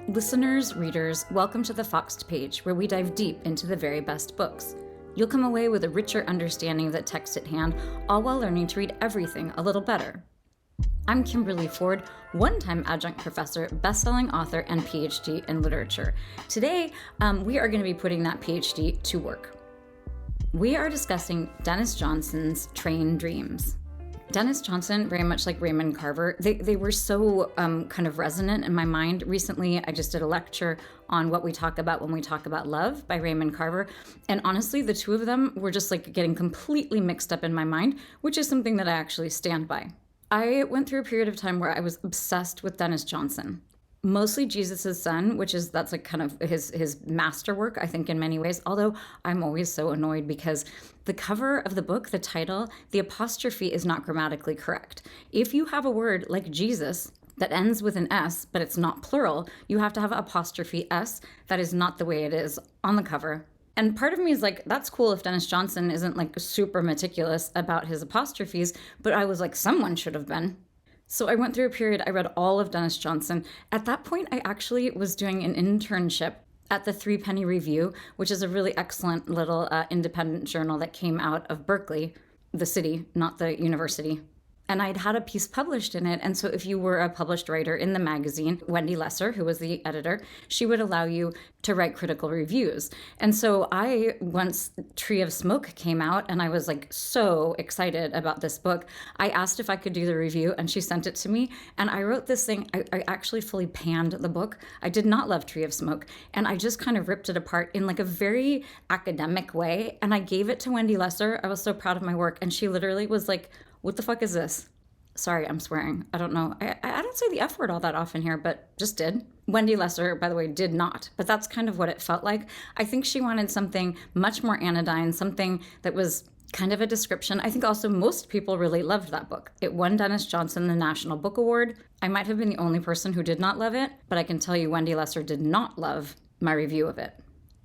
Listeners, readers, welcome to the Foxed Page, where we dive deep into the very best books. You'll come away with a richer understanding of the text at hand, all while learning to read everything a little better. I'm Kimberly Ford, one-time adjunct professor, best-selling author, and PhD in literature. Today, we are going to be putting that PhD to work. We are discussing Denis Johnson's Train Dreams. Denis Johnson, very much like Raymond Carver, they were so kind of resonant in my mind. Recently, I just did a lecture on what we talk about when we talk about love by Raymond Carver. And honestly, the two of them were just like getting completely mixed up in my mind, which is something that I actually stand by. I went through a period of time where I was obsessed with Denis Johnson. Mostly Jesus' Son, that's like kind of his masterwork, I think, in many ways. Although I'm always so annoyed because the cover of the book, the title, the apostrophe is not grammatically correct. If you have a word like Jesus that ends with an S, but it's not plural, you have to have apostrophe S. That is not the way it is on the cover. And part of me is like, that's cool if Denis Johnson isn't like super meticulous about his apostrophes, but I was like, someone should have been. So I went through a period, I read all of Denis Johnson. At that point, I actually was doing an internship at the Three Penny Review, which is a really excellent little independent journal that came out of Berkeley, the city, not the university. And I'd had a piece published in it. And so if you were a published writer in the magazine, Wendy Lesser, who was the editor, she would allow you to write critical reviews. And so once Tree of Smoke came out and I was like so excited about this book, I asked if I could do the review and she sent it to me. And I wrote this thing, I actually fully panned the book. I did not love Tree of Smoke. And I just kind of ripped it apart in like a very academic way. And I gave it to Wendy Lesser. I was so proud of my work. And she literally was like, what the fuck is this? Sorry, I'm swearing. I don't know. I don't say the F word all that often here, but just did. Wendy Lesser, by the way, did not. But that's kind of what it felt like. I think she wanted something much more anodyne, something that was kind of a description. I think also most people really loved that book. It won Denis Johnson the National Book Award. I might have been the only person who did not love it, but I can tell you Wendy Lesser did not love my review of it.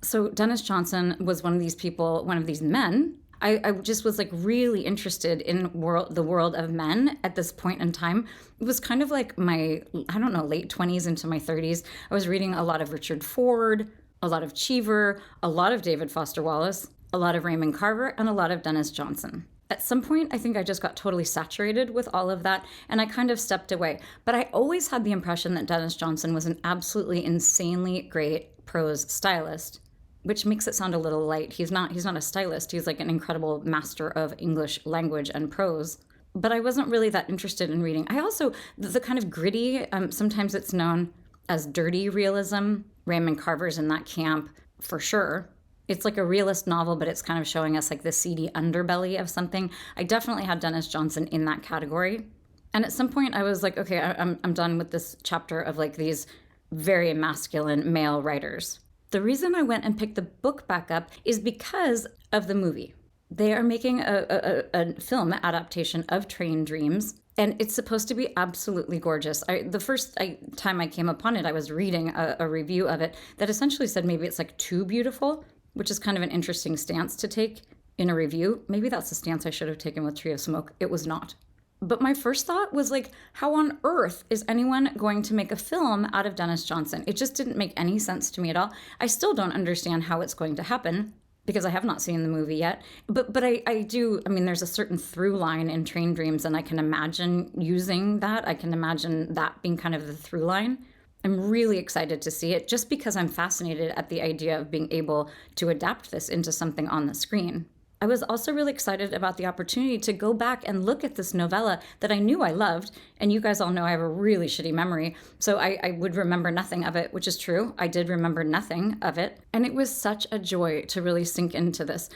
So Denis Johnson was one of these people, one of these men. I just was like really interested in the world of men at this point in time. It was kind of like my, late 20s into my 30s. I was reading a lot of Richard Ford, a lot of Cheever, a lot of David Foster Wallace, a lot of Raymond Carver, and a lot of Denis Johnson. At some point, I think I just got totally saturated with all of that, and I kind of stepped away. But I always had the impression that Denis Johnson was an absolutely insanely great prose stylist, which makes it sound a little light. He's not a stylist. He's like an incredible master of English language and prose. But I wasn't really that interested in reading. I also, the kind of gritty, sometimes it's known as dirty realism. Raymond Carver's in that camp for sure. It's like a realist novel, but it's kind of showing us like the seedy underbelly of something. I definitely had Denis Johnson in that category. And at some point I was like, okay, I'm done with this chapter of like these very masculine male writers. The reason I went and picked the book back up is because of the movie. They are making a film adaptation of Train Dreams, and it's supposed to be absolutely gorgeous. The first time I came upon it, I was reading a review of it that essentially said maybe it's like too beautiful, which is kind of an interesting stance to take in a review. Maybe that's the stance I should have taken with Tree of Smoke. It was not. But my first thought was like, how on earth is anyone going to make a film out of Denis Johnson? It just didn't make any sense to me at all. I still don't understand how it's going to happen because I have not seen the movie yet. But I do, there's a certain through line in Train Dreams, and I can imagine using that. I can imagine that being kind of the through line. I'm really excited to see it just because I'm fascinated at the idea of being able to adapt this into something on the screen. I was also really excited about the opportunity to go back and look at this novella that I knew I loved. And you guys all know I have a really shitty memory, so I would remember nothing of it, which is true. I did remember nothing of it. And it was such a joy to really sink into this.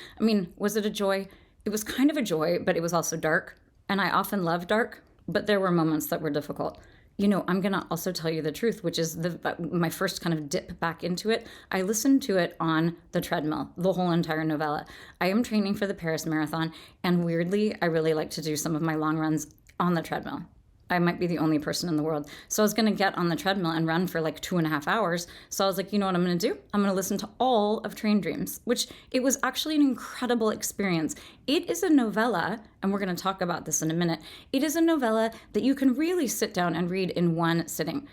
Was it a joy? It was kind of a joy, but it was also dark. And I often love dark, but there were moments that were difficult. I'm going to also tell you the truth, which is my first kind of dip back into it. I listened to it on the treadmill, the whole entire novella. I am training for the Paris Marathon, and weirdly, I really like to do some of my long runs on the treadmill. I might be the only person in the world. So I was going to get on the treadmill and run for like 2.5 hours. So I was like, you know what I'm going to do? I'm going to listen to all of Train Dreams, which it was actually an incredible experience. It is a novella, and we're going to talk about this in a minute. It is a novella that you can really sit down and read in one sitting.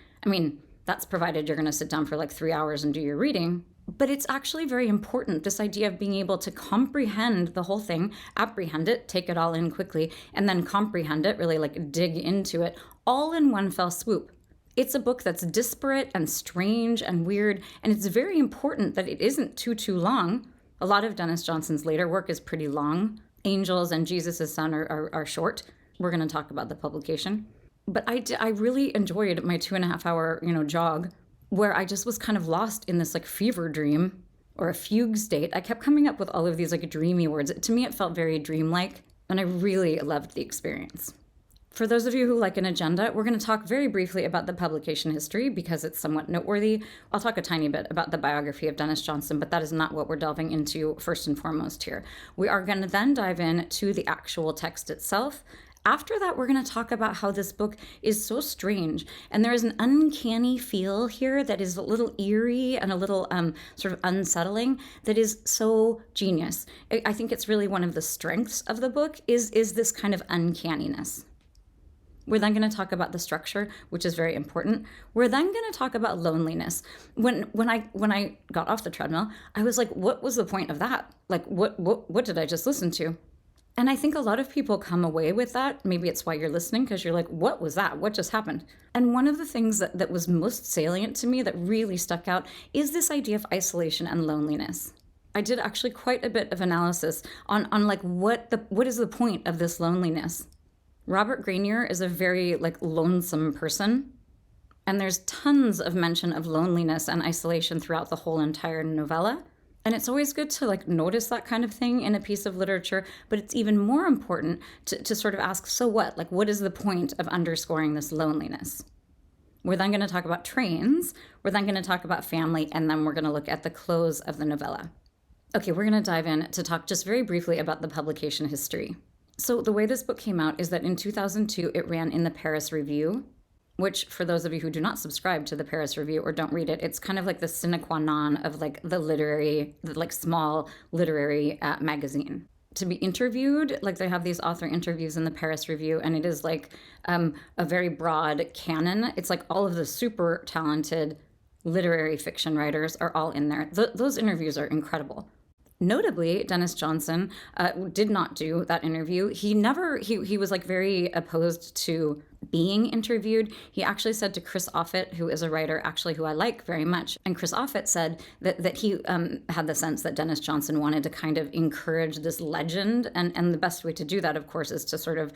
That's provided you're going to sit down for like 3 hours and do your reading. But it's actually very important, this idea of being able to comprehend the whole thing, apprehend it, take it all in quickly, and then comprehend it, really like dig into it, all in one fell swoop. It's a book that's disparate and strange and weird, and it's very important that it isn't too long. A lot of Denis Johnson's later work is pretty long. Angels and Jesus' Son are short. We're going to talk about the publication. But I really enjoyed my 2.5 hour, jog, where I just was kind of lost in this like fever dream or a fugue state. I kept coming up with all of these like dreamy words. To me, it felt very dreamlike, and I really loved the experience. For those of you who like an agenda, we're going to talk very briefly about the publication history because it's somewhat noteworthy. I'll talk a tiny bit about the biography of Denis Johnson, but that is not what we're delving into first and foremost here. We are going to then dive into the actual text itself. After that, we're going to talk about how this book is so strange, and there is an uncanny feel here that is a little eerie and a little sort of unsettling that is so genius. I think it's really one of the strengths of the book is this kind of uncanniness. We're then going to talk about the structure, which is very important. We're then going to talk about loneliness. When I got off the treadmill, I was like, what was the point of that? Like, what did I just listen to? And I think a lot of people come away with that. Maybe it's why you're listening, because you're like, what was that? What just happened? And one of the things that was most salient to me that really stuck out is this idea of isolation and loneliness. I did actually quite a bit of analysis on like what is the point of this loneliness. Robert Grenier is a very like lonesome person, and there's tons of mention of loneliness and isolation throughout the whole entire novella. And it's always good to like notice that kind of thing in a piece of literature, but it's even more important to sort of ask, so what? Like, what is the point of underscoring this loneliness? We're then going to talk about trains, we're then going to talk about family, and then we're going to look at the close of the novella. Okay, we're going to dive in to talk just very briefly about the publication history. So the way this book came out is that in 2002, it ran in the Paris Review, which for those of you who do not subscribe to the Paris Review or don't read it, it's kind of like the sine qua non of like the small literary magazine. To be interviewed, like they have these author interviews in the Paris Review, and it is like a very broad canon. It's like all of the super talented literary fiction writers are all in there. Those interviews are incredible. Notably, Denis Johnson did not do that interview. He was like very opposed to being interviewed. He actually said to Chris Offutt, who is a writer actually who I like very much, and Chris Offutt said that he had the sense that Denis Johnson wanted to kind of encourage this legend, and the best way to do that, of course, is to sort of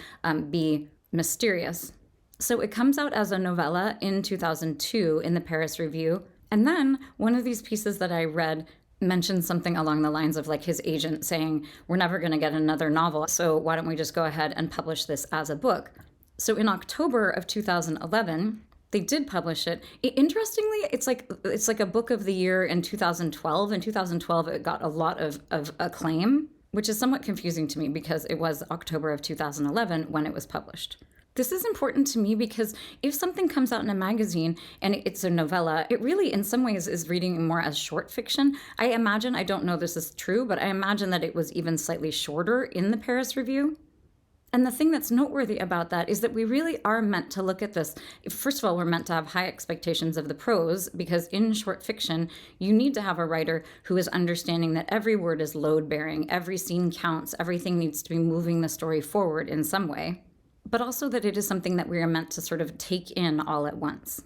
be mysterious. So it comes out as a novella in 2002 in the Paris Review, and then one of these pieces that I read mentioned something along the lines of like his agent saying, we're never going to get another novel, so why don't we just go ahead and publish this as a book? So in October of 2011, they did publish it. Interestingly, it's like a book of the year in 2012. In 2012, it got a lot of acclaim, which is somewhat confusing to me because it was October of 2011 when it was published. This is important to me because if something comes out in a magazine and it's a novella, it really in some ways is reading more as short fiction. I imagine, I don't know this is true, but I imagine that it was even slightly shorter in the Paris Review. And the thing that's noteworthy about that is that we really are meant to look at this. First of all, we're meant to have high expectations of the prose because in short fiction, you need to have a writer who is understanding that every word is load-bearing, every scene counts, everything needs to be moving the story forward in some way. But also that it is something that we are meant to sort of take in all at once.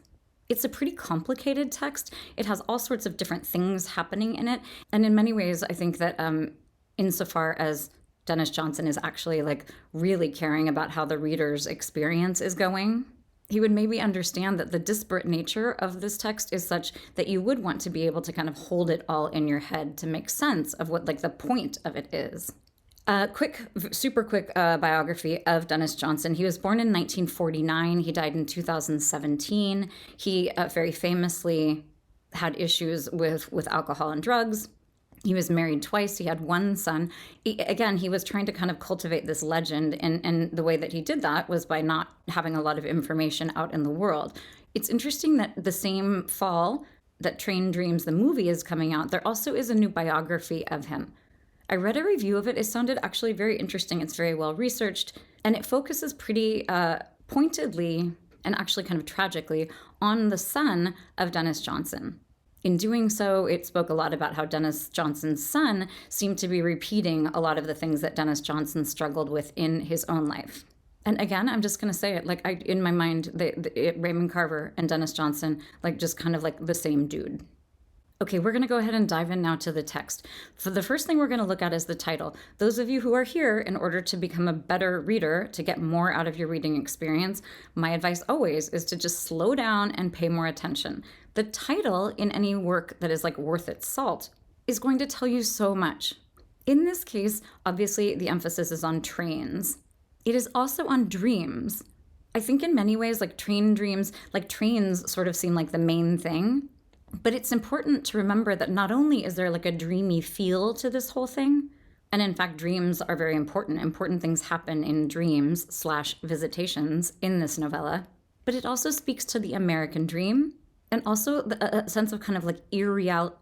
It's a pretty complicated text. It has all sorts of different things happening in it. And in many ways, I think that insofar as Denis Johnson is actually like really caring about how the reader's experience is going, he would maybe understand that the disparate nature of this text is such that you would want to be able to kind of hold it all in your head to make sense of what like the point of it is. Super quick biography of Denis Johnson. He was born in 1949. He died in 2017. He very famously had issues with alcohol and drugs. He was married twice. He had one son. He was trying to kind of cultivate this legend, and the way that he did that was by not having a lot of information out in the world. It's interesting that the same fall that Train Dreams, the movie, is coming out, there also is a new biography of him. I read a review of it. It sounded actually very interesting. It's very well researched, and it focuses pretty pointedly and actually kind of tragically, on the son of Denis Johnson. In doing so, it spoke a lot about how Denis Johnson's son seemed to be repeating a lot of the things that Denis Johnson struggled with in his own life. And again, I'm just going to say it, like, in my mind, Raymond Carver and Denis Johnson, like, just kind of like the same dude. Okay, we're going to go ahead and dive in now to the text. For the first thing we're going to look at is the title. Those of you who are here in order to become a better reader, to get more out of your reading experience, my advice always is to just slow down and pay more attention. The title in any work that is like worth its salt is going to tell you so much. In this case, obviously the emphasis is on trains. It is also on dreams. I think in many ways, like trains sort of seem like the main thing. But it's important to remember that not only is there like a dreamy feel to this whole thing, and in fact, dreams are very important. Important things happen in dreams/visitations in this novella, but it also speaks to the American dream and also a sense of kind of like unreality,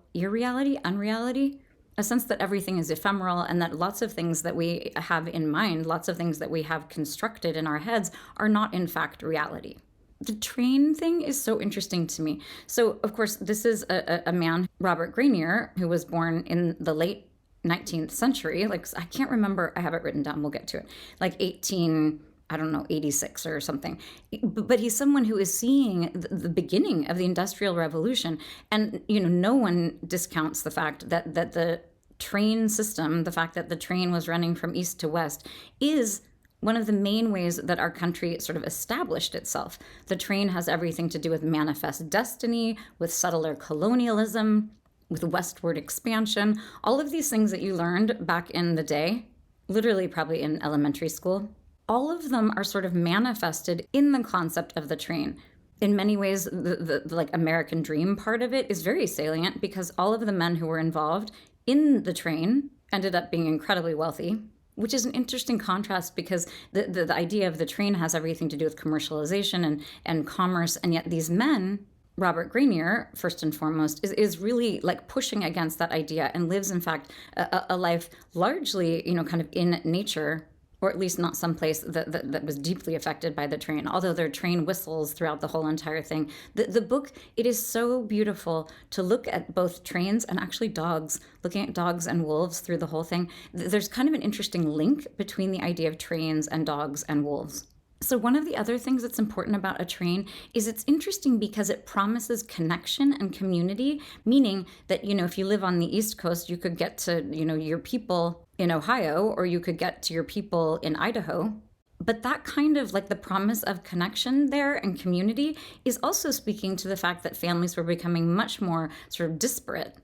a sense that everything is ephemeral and that lots of things that we have in mind, lots of things that we have constructed in our heads are not in fact reality. The train thing is so interesting to me. So, of course, this is a man, Robert Grenier, who was born in the late 19th century. Like, I can't remember. I have it written down. We'll get to it. Like 86 or something. But he's someone who is seeing the beginning of the Industrial Revolution. And, no one discounts the fact that the train system, the fact that the train was running from east to west, is one of the main ways that our country sort of established itself. The train has everything to do with manifest destiny, with settler colonialism, with westward expansion, all of these things that you learned back in the day, literally probably in elementary school. All of them are sort of manifested in the concept of the train. In many ways, the like American dream part of it is very salient because all of the men who were involved in the train ended up being incredibly wealthy, which is an interesting contrast because the idea of the train has everything to do with commercialization and commerce. And yet these men, Robert Grenier, first and foremost, is really like pushing against that idea and lives, in fact, a life largely, kind of in nature, or at least not someplace that was deeply affected by the train, although there are train whistles throughout the whole entire thing. The book, it is so beautiful to look at both trains and actually dogs, looking at dogs and wolves through the whole thing. There's kind of an interesting link between the idea of trains and dogs and wolves. So one of the other things that's important about a train is it's interesting because it promises connection and community, meaning that, if you live on the East Coast, you could get to, your people in Ohio, or you could get to your people in Idaho. But that kind of like the promise of connection there and community is also speaking to the fact that families were becoming much more sort of disparate.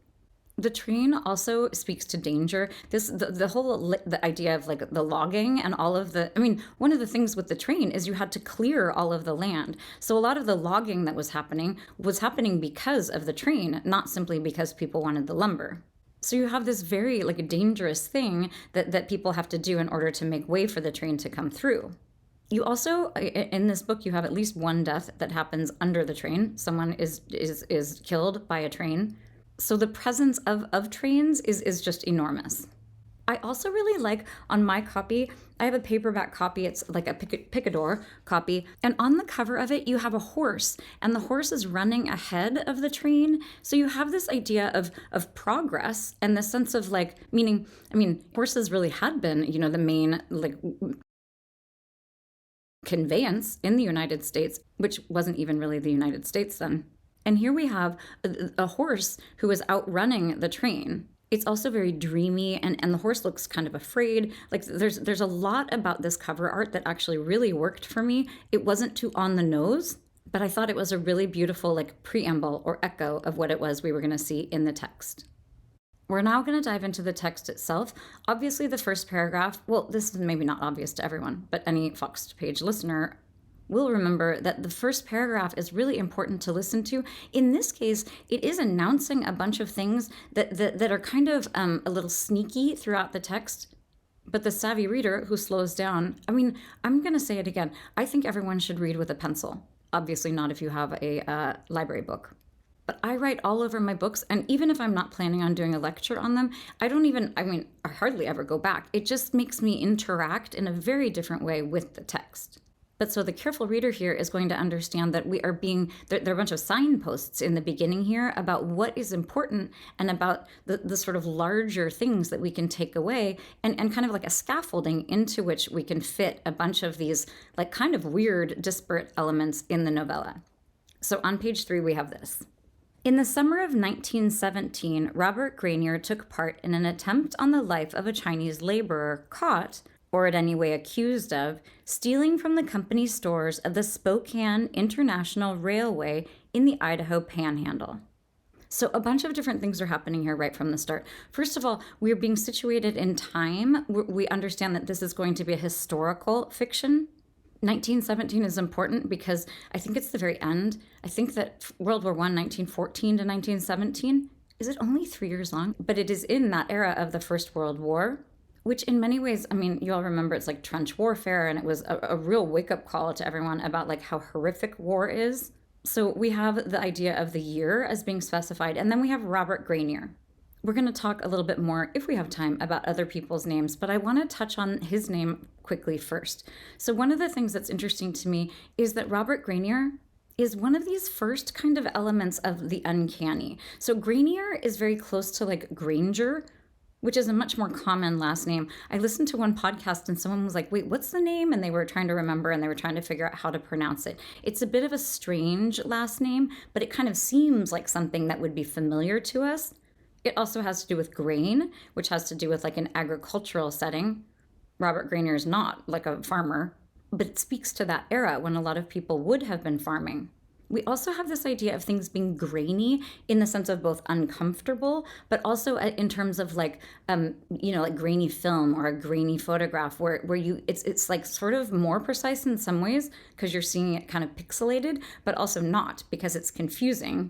The train also speaks to danger. The idea of like the logging and all of one of the things with the train is you had to clear all of the land. So a lot of the logging that was happening because of the train, not simply because people wanted the lumber. So you have this very like dangerous thing that people have to do in order to make way for the train to come through. You also, in this book, you have at least one death that happens under the train. Someone is killed by a train. So the presence of trains is just enormous. I also really like, on my copy, I have a paperback copy. It's like a picador copy. And on the cover of it, you have a horse. And the horse is running ahead of the train. So you have this idea of progress and the sense of like, horses really had been, the main like conveyance in the United States, which wasn't even really the United States then. And here we have a horse who is outrunning the train. It's also very dreamy, and the horse looks kind of afraid. Like there's a lot about this cover art that actually really worked for me. It wasn't too on the nose, but I thought it was a really beautiful like preamble or echo of what it was we were going to see in the text. We're now going to dive into the text itself. Obviously, the first paragraph, well, this is maybe not obvious to everyone, but any Foxed Page listener will remember that the first paragraph is really important to listen to. In this case, it is announcing a bunch of things that are kind of a little sneaky throughout the text. But the savvy reader who slows down, I'm going to say it again. I think everyone should read with a pencil. Obviously not if you have a library book. But I write all over my books, and even if I'm not planning on doing a lecture on them, I hardly ever go back. It just makes me interact in a very different way with the text. But so the careful reader here is going to understand that there are a bunch of signposts in the beginning here about what is important and about the sort of larger things that we can take away, and kind of like a scaffolding into which we can fit a bunch of these like kind of weird, disparate elements in the novella. So on page 3, we have this. In the summer of 1917, Robert Granier took part in an attempt on the life of a Chinese laborer caught, or in any way accused of, stealing from the company stores of the Spokane International Railway in the Idaho Panhandle. So a bunch of different things are happening here right from the start. First of all, we're being situated in time. We understand that this is going to be a historical fiction. 1917 is important because I think it's the very end. I think that World War I, 1914 to 1917, is it only 3 years long? But it is in that era of the First World War, which in many ways, I mean, you all remember it's like trench warfare, and it was a real wake-up call to everyone about like how horrific war is. So we have the idea of the year as being specified, and then we have Robert Granier. We're going to talk a little bit more, if we have time, about other people's names, but I want to touch on his name quickly first. So one of the things that's interesting to me is that Robert Granier is one of these first kind of elements of the uncanny. So Granier is very close to like Granger, which is a much more common last name. I listened to one podcast and someone was like, wait, what's the name? And they were trying to remember and they were trying to figure out how to pronounce it. It's a bit of a strange last name, but it kind of seems like something that would be familiar to us. It also has to do with grain, which has to do with like an agricultural setting. Robert Granier is not like a farmer, but it speaks to that era when a lot of people would have been farming. We also have this idea of things being grainy in the sense of both uncomfortable, but also in terms of like, like grainy film or a grainy photograph where it's like sort of more precise in some ways because you're seeing it kind of pixelated, but also not because it's confusing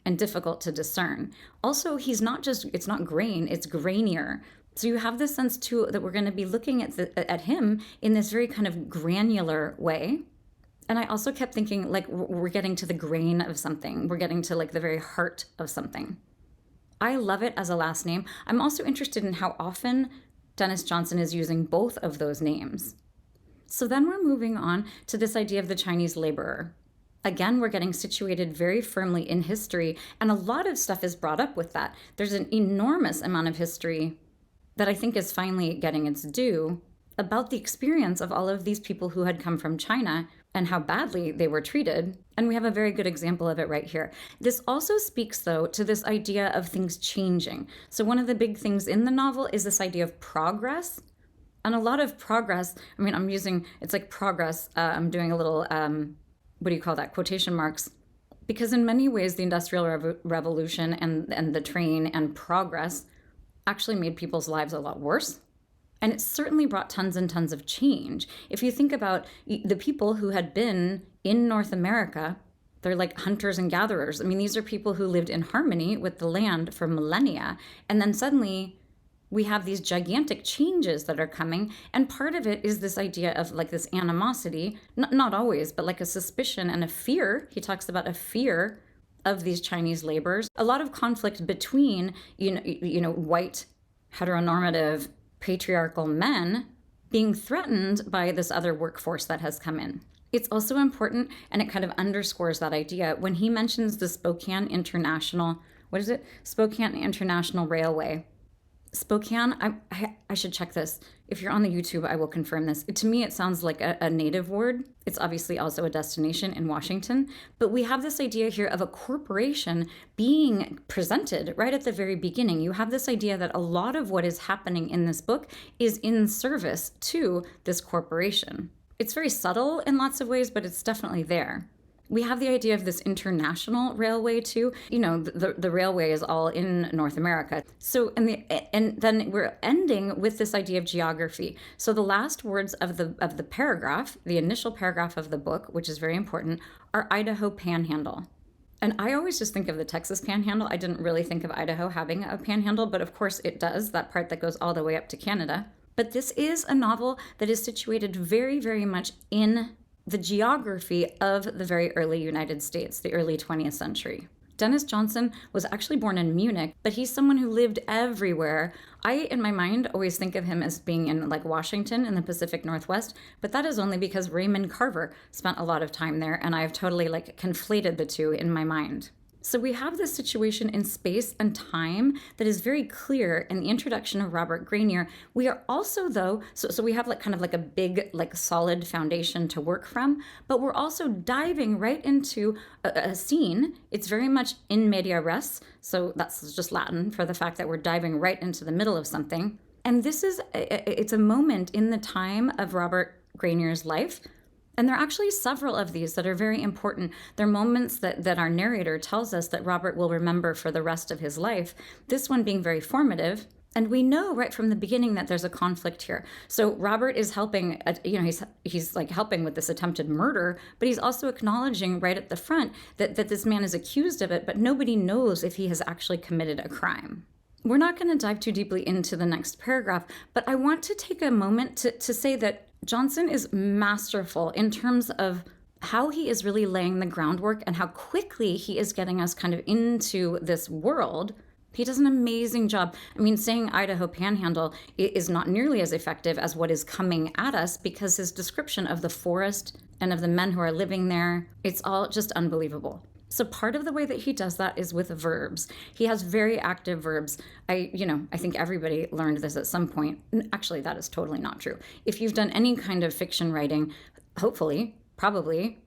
and difficult to discern. Also, it's not grain, it's grainier. So you have this sense too that we're going to be looking at him in this very kind of granular way. And I also kept thinking, like, we're getting to the grain of something. We're getting to, like, the very heart of something. I love it as a last name. I'm also interested in how often Denis Johnson is using both of those names. So then we're moving on to this idea of the Chinese laborer. Again, we're getting situated very firmly in history, and a lot of stuff is brought up with that. There's an enormous amount of history that I think is finally getting its due about the experience of all of these people who had come from China and how badly they were treated. And we have a very good example of it right here. This also speaks, though, to this idea of things changing. So one of the big things in the novel is this idea of progress. And a lot of progress, I mean, it's like progress. I'm doing a little, what do you call that, quotation marks. Because in many ways, the Industrial Revolution and the train and progress actually made people's lives a lot worse. And it certainly brought tons and tons of change. If you think about the people who had been in North America, they're like hunters and gatherers. I mean, these are people who lived in harmony with the land for millennia. And then suddenly we have these gigantic changes that are coming. And part of it is this idea of like this animosity, not always, but like a suspicion and a fear. He talks about a fear of these Chinese laborers. A lot of conflict between, white, heteronormative, patriarchal men being threatened by this other workforce that has come in. It's also important, and it kind of underscores that idea, when he mentions the Spokane International Railway. Spokane, I should check this. If you're on the YouTube, I will confirm this. To me, it sounds like a native word. It's obviously also a destination in Washington. But we have this idea here of a corporation being presented right at the very beginning. You have this idea that a lot of what is happening in this book is in service to this corporation. It's very subtle in lots of ways, but it's definitely there. We have the idea of this international railway too. The railway is all in North America. So, and then we're ending with this idea of geography. So the last words of the paragraph, the initial paragraph of the book, which is very important, are Idaho Panhandle. And I always just think of the Texas Panhandle. I didn't really think of Idaho having a panhandle, but of course it does, that part that goes all the way up to Canada. But this is a novel that is situated very, very much in the geography of the very early United States, the early 20th century. Denis Johnson was actually born in Munich, but he's someone who lived everywhere. I, in my mind, always think of him as being in like Washington in the Pacific Northwest, but that is only because Raymond Carver spent a lot of time there, and I've totally like conflated the two in my mind. So we have this situation in space and time that is very clear in the introduction of Robert Grenier. We are also, though, so we have like kind of like a big, like solid foundation to work from, but we're also diving right into a scene. It's very much in media res, so that's just Latin for the fact that we're diving right into the middle of something. And this is, it's a moment in the time of Robert Grenier's life. And there are actually several of these that are very important. They're moments that our narrator tells us that Robert will remember for the rest of his life, this one being very formative. And we know right from the beginning that there's a conflict here. So Robert is helping, he's like helping with this attempted murder, but he's also acknowledging right at the front that this man is accused of it, but nobody knows if he has actually committed a crime. We're not going to dive too deeply into the next paragraph, but I want to take a moment to say that Johnson is masterful in terms of how he is really laying the groundwork and how quickly he is getting us kind of into this world. He does an amazing job. I mean, saying Idaho Panhandle is not nearly as effective as what is coming at us because his description of the forest and of the men who are living there, it's all just unbelievable. So part of the way that he does that is with verbs. He has very active verbs. I think everybody learned this at some point. Actually, that is totally not true. If you've done any kind of fiction writing, hopefully, probably,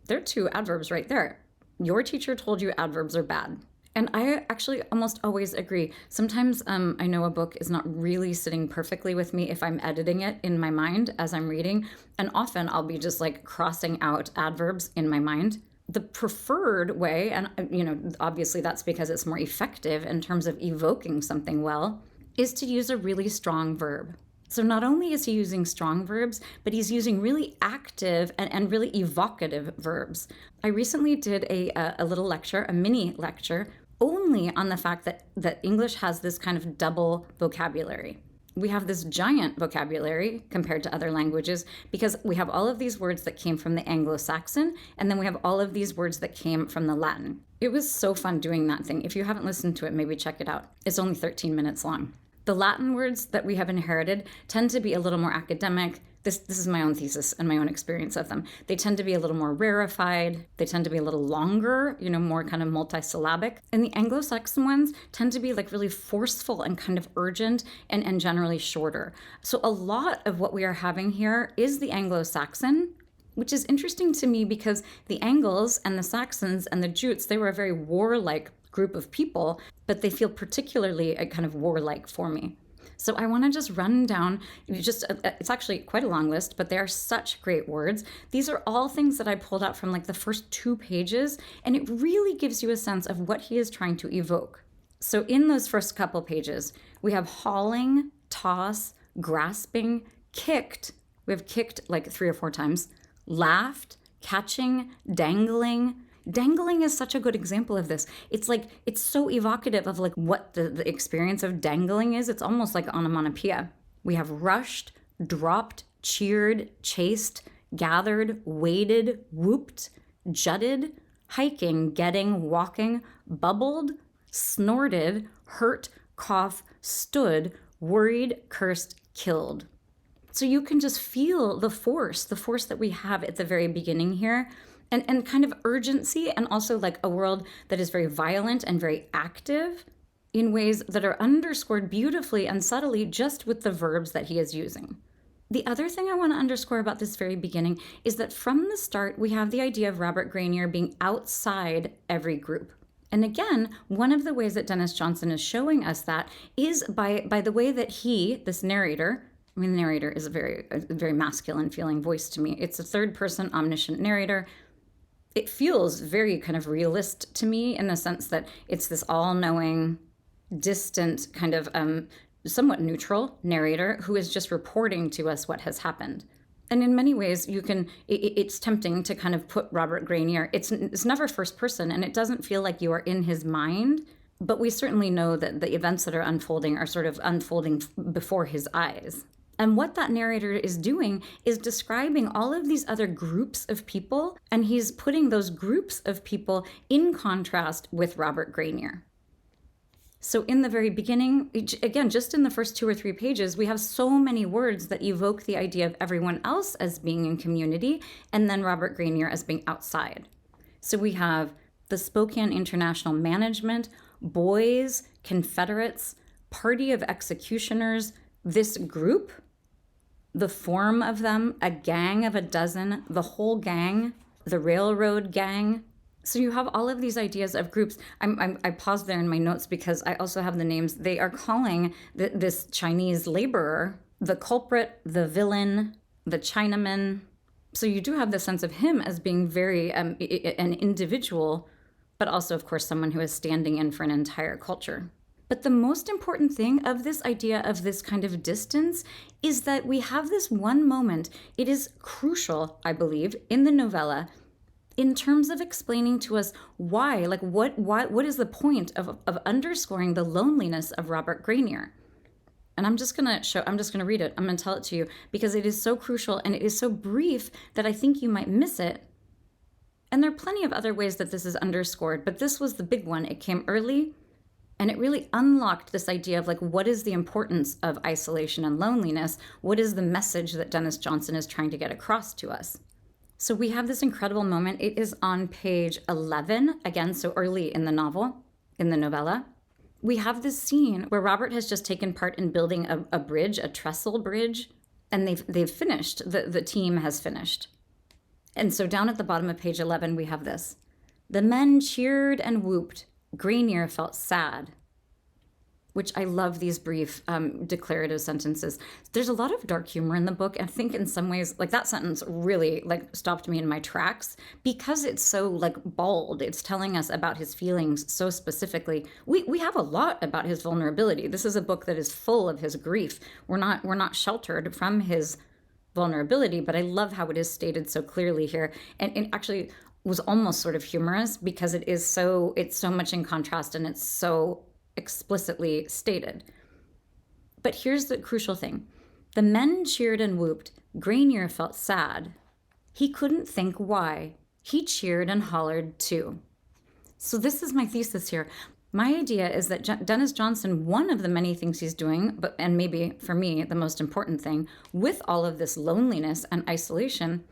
there are two adverbs right there. Your teacher told you adverbs are bad. And I actually almost always agree. Sometimes I know a book is not really sitting perfectly with me if I'm editing it in my mind as I'm reading. And often I'll be just like crossing out adverbs in my mind. The preferred way, and obviously that's because it's more effective in terms of evoking something well, is to use a really strong verb. So not only is he using strong verbs, but he's using really active and really evocative verbs. I recently did a little lecture, a mini lecture, only on the fact that English has this kind of double vocabulary. We have this giant vocabulary compared to other languages because we have all of these words that came from the Anglo-Saxon, and then we have all of these words that came from the Latin. It was so fun doing that thing. If you haven't listened to it, maybe check it out. It's only 13 minutes long. The Latin words that we have inherited tend to be a little more academic. This is my own thesis and my own experience of them. They tend to be a little more rarefied. They tend to be a little longer, more kind of multisyllabic. And the Anglo-Saxon ones tend to be like really forceful and kind of urgent and generally shorter. So a lot of what we are having here is the Anglo-Saxon, which is interesting to me because the Angles and the Saxons and the Jutes, they were a very warlike group of people, but they feel particularly kind of warlike for me. So I want to just run down, it's actually quite a long list, but they are such great words. These are all things that I pulled out from like the first 2 pages, and it really gives you a sense of what he is trying to evoke. So in those first couple pages, we have hauling, toss, grasping, kicked. We have kicked like 3 or 4 times, laughed, catching, dangling. Dangling is such a good example of this. It's like, it's so evocative of like what the experience of dangling is. It's almost like onomatopoeia. We have rushed, dropped, cheered, chased, gathered, waded, whooped, jutted, hiking, getting, walking, bubbled, snorted, hurt, cough, stood, worried, cursed, killed. So you can just feel the force that we have at the very beginning here. And kind of urgency, and also like a world that is very violent and very active in ways that are underscored beautifully and subtly just with the verbs that he is using. The other thing I want to underscore about this very beginning is that from the start, we have the idea of Robert Grenier being outside every group. And again, one of the ways that Denis Johnson is showing us that is by the way that he, this narrator, the narrator is a very masculine feeling voice to me. It's a third person omniscient narrator. It feels very kind of realist to me in the sense that it's this all-knowing, distant, kind of somewhat neutral narrator who is just reporting to us what has happened. And in many ways, it's tempting to kind of put Robert Grenier, it's never first person, and it doesn't feel like you are in his mind, but we certainly know that the events that are unfolding are sort of unfolding before his eyes. And what that narrator is doing is describing all of these other groups of people, and he's putting those groups of people in contrast with Robert Grenier. So in the very beginning, again, just in the first 2 or 3 pages, we have so many words that evoke the idea of everyone else as being in community, and then Robert Grenier as being outside. So we have the Spokane International Management, boys, Confederates, party of executioners, this group, the form of them, a gang of a dozen, the whole gang, the railroad gang. So you have all of these ideas of groups. I paused there in my notes because I also have the names. They are calling this Chinese laborer the culprit, the villain, the Chinaman. So you do have the sense of him as being very an individual, but also, of course, someone who is standing in for an entire culture. But the most important thing of this idea of this kind of distance is that we have this one moment. It is crucial, I believe, in the novella in terms of explaining to us why, like what is the point of underscoring the loneliness of Robert Grenier. And I'm just gonna read it. I'm gonna tell it to you because it is so crucial and it is so brief that I think you might miss it. And there are plenty of other ways that this is underscored, but this was the big one. It came early and it really unlocked this idea of like, what is the importance of isolation and loneliness? What is the message that Denis Johnson is trying to get across to us? So we have this incredible moment. It is on page 11, again, so early in the novella. We have this scene where Robert has just taken part in building a bridge, a trestle bridge, and they've finished. The team has finished. And so down at the bottom of page 11, we have this. The men cheered and whooped. Grenier felt sad. Which I love these brief declarative sentences. There's a lot of dark humor in the book. I think in some ways, like that sentence really like stopped me in my tracks because it's so like bold. It's telling us about his feelings so specifically. We have a lot about his vulnerability. This is a book that is full of his grief. We're not sheltered from his vulnerability, but I love how it is stated so clearly here. And it actually was almost sort of humorous because it's so much in contrast and it's so explicitly stated. But here's the crucial thing. The men cheered and whooped. Grenier felt sad. He couldn't think why. He cheered and hollered too. So this is my thesis here. My idea is that Denis Johnson, one of the many things he's doing, and maybe for me the most important thing, with all of this loneliness and isolation,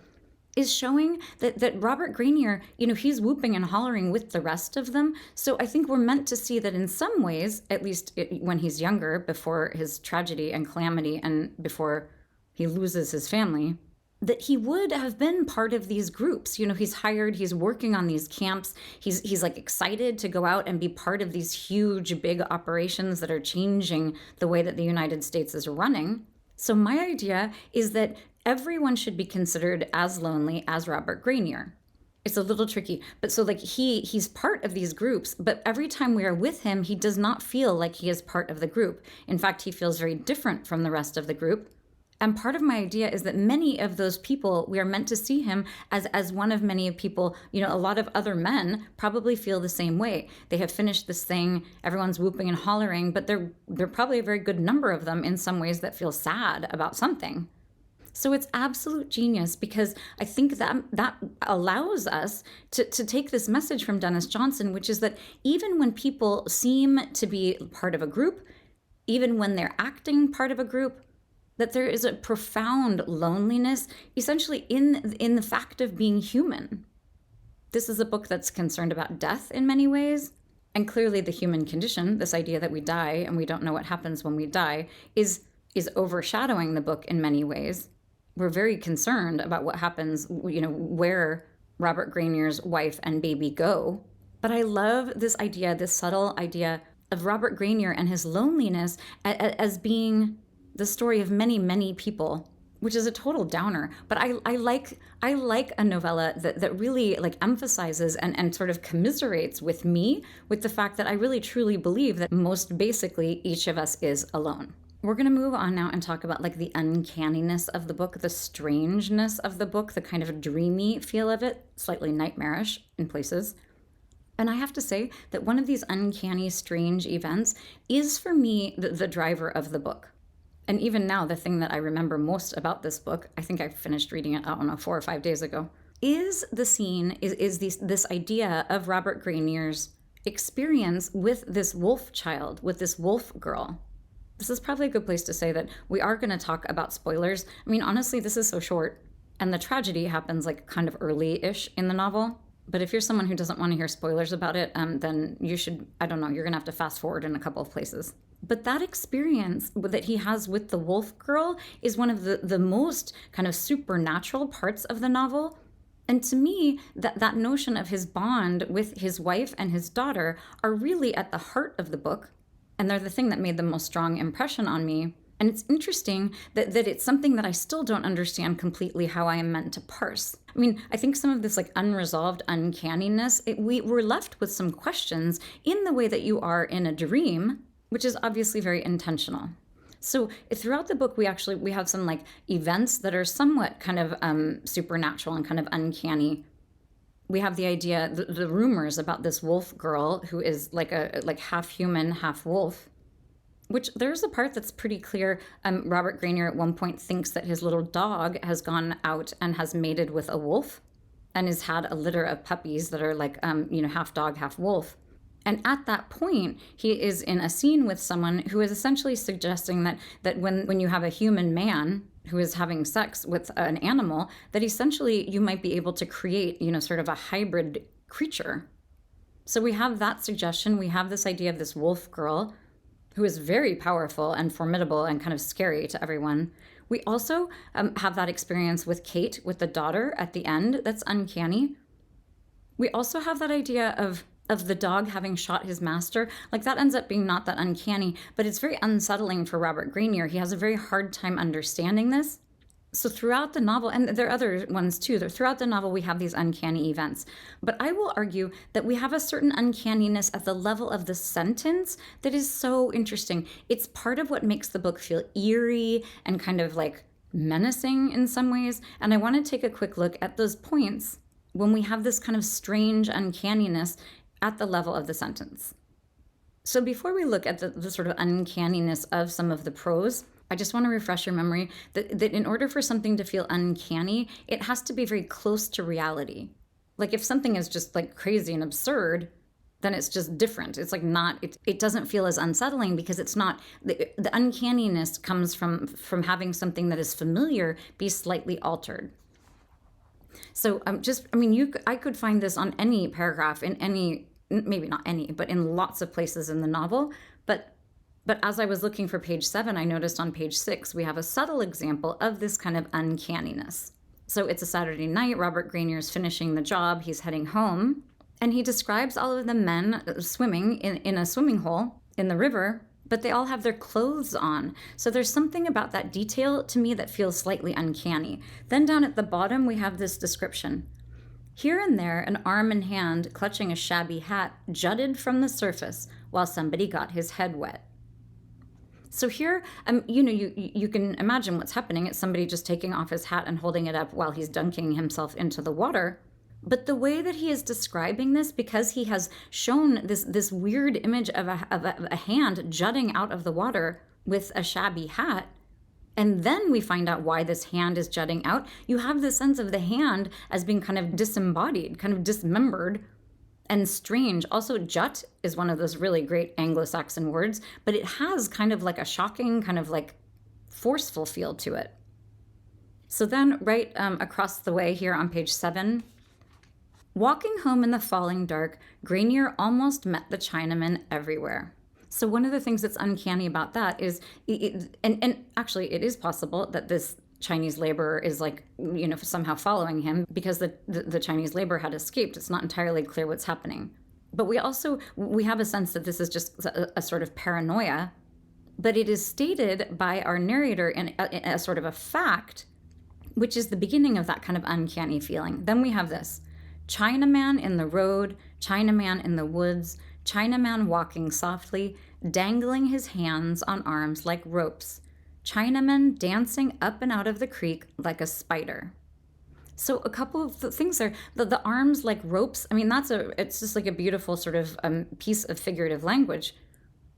is showing that Robert Grenier, he's whooping and hollering with the rest of them. So I think we're meant to see that in some ways, at least when he's younger, before his tragedy and calamity and before he loses his family, that he would have been part of these groups. He's hired, he's working on these camps. He's like excited to go out and be part of these huge, big operations that are changing the way that the United States is running. So my idea is that everyone should be considered as lonely as Robert Grenier. It's a little tricky, but so like he's part of these groups, but every time we are with him, he does not feel like he is part of the group. In fact, he feels very different from the rest of the group. And part of my idea is that many of those people, we are meant to see him as one of many people. A lot of other men probably feel the same way. They have finished this thing, everyone's whooping and hollering, but they're probably a very good number of them in some ways that feel sad about something. So it's absolute genius because I think that allows us to take this message from Denis Johnson, which is that even when people seem to be part of a group, even when they're acting part of a group, that there is a profound loneliness essentially in the fact of being human. This is a book that's concerned about death in many ways. And clearly the human condition, this idea that we die and we don't know what happens when we die, is overshadowing the book in many ways. We're very concerned about what happens, where Robert Grenier's wife and baby go. But I love this idea, this subtle idea of Robert Grenier and his loneliness as being the story of many, many people, which is a total downer. But I like a novella that really like emphasizes and sort of commiserates with me with the fact that I really truly believe that most basically each of us is alone. We're going to move on now and talk about like the uncanniness of the book, the strangeness of the book, the kind of dreamy feel of it, slightly nightmarish in places. And I have to say that one of these uncanny, strange events is for me the driver of the book. And even now, the thing that I remember most about this book, I think I finished reading it, I don't know, 4 or 5 days ago, is the scene, is this idea of Robert Grainier's experience with this wolf child, with this wolf girl. This is probably a good place to say that we are going to talk about spoilers. I mean, honestly, this is so short, and the tragedy happens like kind of early-ish in the novel. But if you're someone who doesn't want to hear spoilers about it, then you should, I don't know, you're going to have to fast forward in a couple of places. But that experience that he has with the wolf girl is one of the most kind of supernatural parts of the novel. And to me, that notion of his bond with his wife and his daughter are really at the heart of the book. And they're the thing that made the most strong impression on me. And it's interesting that it's something that I still don't understand completely how I am meant to parse. I mean, I think some of this like unresolved uncanniness, we're left with some questions in the way that you are in a dream, which is obviously very intentional. So throughout the book, we have some like events that are somewhat kind of supernatural and kind of uncanny. We have the idea, the rumors about this wolf girl who is like half human, half wolf, which there's a part that's pretty clear. Robert Grainier at one point thinks that his little dog has gone out and has mated with a wolf and has had a litter of puppies that are like, half dog, half wolf. And at that point, he is in a scene with someone who is essentially suggesting that when you have a human man who is having sex with an animal, that essentially you might be able to create, sort of a hybrid creature. So we have that suggestion. We have this idea of this wolf girl who is very powerful and formidable and kind of scary to everyone. We also have that experience with Kate, with the daughter at the end. That's uncanny. We also have that idea of the dog having shot his master. Like that ends up being not that uncanny, but it's very unsettling for Robert Grainier. He has a very hard time understanding this. So throughout the novel, and there are other ones too, throughout the novel we have these uncanny events. But I will argue that we have a certain uncanniness at the level of the sentence that is so interesting. It's part of what makes the book feel eerie and kind of like menacing in some ways. And I want to take a quick look at those points when we have this kind of strange uncanniness at the level of the sentence. So before we look at the sort of uncanniness of some of the prose, I just want to refresh your memory that in order for something to feel uncanny, it has to be very close to reality. Like if something is just like crazy and absurd, then it's just different. It's like not, it doesn't feel as unsettling because it's not, the uncanniness comes from having something that is familiar be slightly altered. So I could find this on any paragraph in any, maybe not any, but in lots of places in the novel. But as I was looking for page 7, I noticed on page 6, we have a subtle example of this kind of uncanniness. So it's a Saturday night, Robert Grainier's finishing the job, he's heading home, and he describes all of the men swimming in a swimming hole in the river, but they all have their clothes on. So there's something about that detail to me that feels slightly uncanny. Then down at the bottom, we have this description. Here and there, an arm and hand clutching a shabby hat jutted from the surface while somebody got his head wet. So here, you can imagine what's happening. It's somebody just taking off his hat and holding it up while he's dunking himself into the water. But the way that he is describing this, because he has shown this weird image of a hand jutting out of the water with a shabby hat, and then we find out why this hand is jutting out, you have the sense of the hand as being kind of disembodied, kind of dismembered, and strange. Also, jut is one of those really great Anglo-Saxon words, but it has kind of like a shocking, kind of like forceful feel to it. So then right across the way here on page 7, walking home in the falling dark, Grainier almost met the Chinamen everywhere. So one of the things that's uncanny about that is, and actually it is possible that this Chinese laborer is somehow following him because the Chinese laborer had escaped. It's not entirely clear what's happening. But we have a sense that this is just a sort of paranoia, but it is stated by our narrator in a sort of a fact, which is the beginning of that kind of uncanny feeling. Then we have this: Chinaman in the road, Chinaman in the woods, Chinaman walking softly, dangling his hands on arms like ropes, Chinaman dancing up and out of the creek like a spider. So a couple of things there. The arms like ropes, it's just like a beautiful sort of piece of figurative language.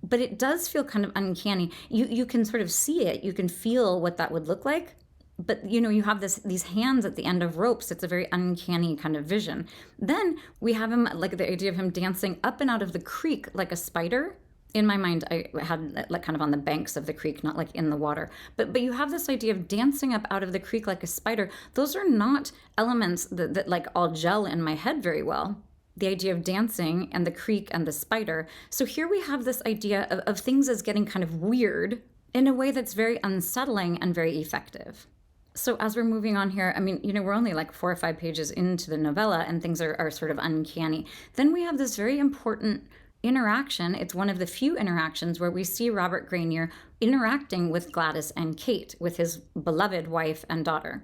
But it does feel kind of uncanny. You can sort of see it. You can feel what that would look like. But, you have these hands at the end of ropes. It's a very uncanny kind of vision. Then we have him, like the idea of him dancing up and out of the creek like a spider. In my mind, I had like kind of on the banks of the creek, not like in the water. But you have this idea of dancing up out of the creek like a spider. Those are not elements that like all gel in my head very well. The idea of dancing and the creek and the spider. So here we have this idea of things as getting kind of weird in a way that's very unsettling and very effective. So as we're moving on here, I mean, we're only like 4 or 5 pages into the novella and things are sort of uncanny. Then we have this very important interaction. It's one of the few interactions where we see Robert Grenier interacting with Gladys and Kate, with his beloved wife and daughter.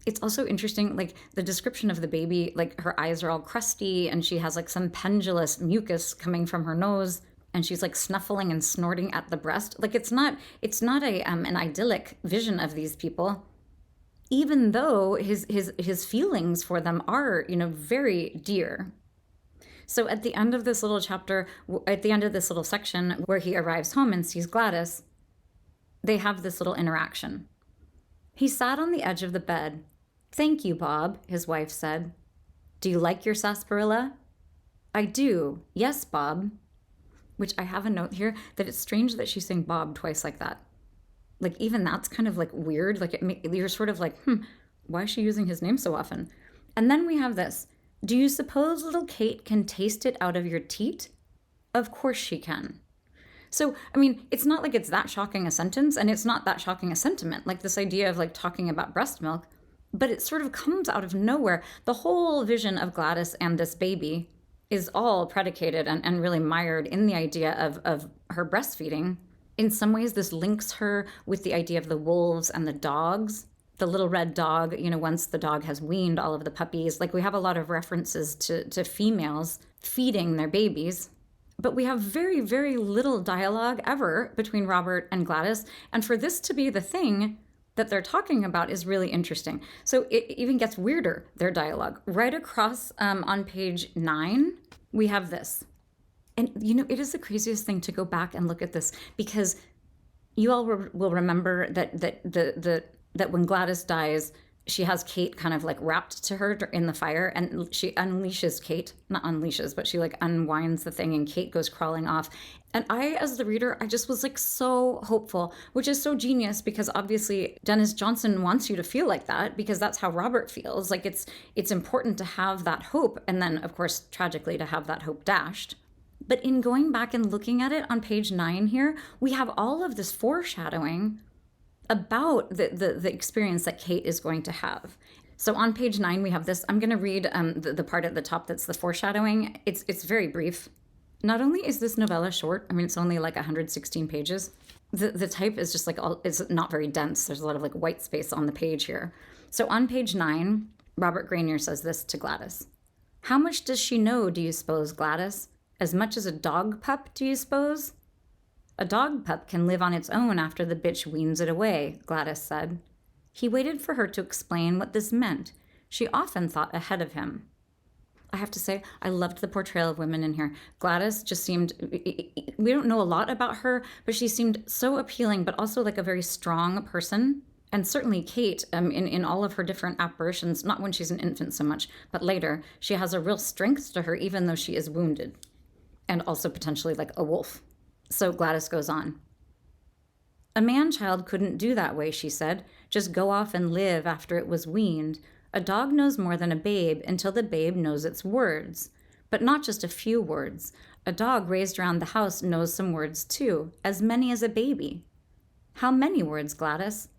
It's also interesting, like the description of the baby, like her eyes are all crusty and she has like some pendulous mucus coming from her nose and she's like snuffling and snorting at the breast. Like it's not an idyllic vision of these people, even though his feelings for them are, very dear. So at the end of this little chapter, at the end of this little section where he arrives home and sees Gladys, they have this little interaction. He sat on the edge of the bed. "Thank you, Bob," his wife said. "Do you like your sarsaparilla?" "I do. Yes, Bob." Which I have a note here that it's strange that she's saying Bob twice like that. Like even that's kind of like weird. Like you're sort of like, why is she using his name so often? And then we have this. "Do you suppose little Kate can taste it out of your teat?" "Of course she can." So, I mean, it's not like it's that shocking a sentence, and it's not that shocking a sentiment, like this idea of like talking about breast milk, but it sort of comes out of nowhere. The whole vision of Gladys and this baby is all predicated and really mired in the idea of her breastfeeding. In some ways, this links her with the idea of the wolves and the dogs. The little red dog, once the dog has weaned all of the puppies, like we have a lot of references to females feeding their babies. But we have very, very little dialogue ever between Robert and Gladys. And for this to be the thing that they're talking about is really interesting. So it even gets weirder, their dialogue. Right across on page 9, we have this. And, it is the craziest thing to go back and look at this because you all will remember that when Gladys dies, she has Kate kind of like wrapped to her in the fire and she unleashes Kate, not unleashes, but she like unwinds the thing and Kate goes crawling off. And I, as the reader, I just was like so hopeful, which is so genius because obviously Denis Johnson wants you to feel like that because that's how Robert feels. Like it's important to have that hope. And then of course, tragically to have that hope dashed. But in going back and looking at it on page 9 here, we have all of this foreshadowing about the experience that Kate is going to have. So on page 9, we have this. I'm going to read the part at the top that's the foreshadowing. It's very brief. Not only is this novella short, I mean, it's only like 116 pages. The type is just like, it's not very dense. There's a lot of like white space on the page here. So on page 9, Robert Grenier says this to Gladys. "How much does she know, do you suppose, Gladys? As much as a dog pup, do you suppose?" "A dog pup can live on its own after the bitch weans it away," Gladys said. He waited for her to explain what this meant. She often thought ahead of him. I have to say, I loved the portrayal of women in here. Gladys just seemed, we don't know a lot about her, but she seemed so appealing, but also like a very strong person. And certainly Kate, in all of her different apparitions, not when she's an infant so much, but later, she has a real strength to her, even though she is wounded. And also potentially like a wolf. So Gladys goes on. "A man-child couldn't do that way," she said. "Just go off and live after it was weaned. A dog knows more than a babe until the babe knows its words. But not just a few words. A dog raised around the house knows some words too, as many as a baby." "How many words, Gladys?"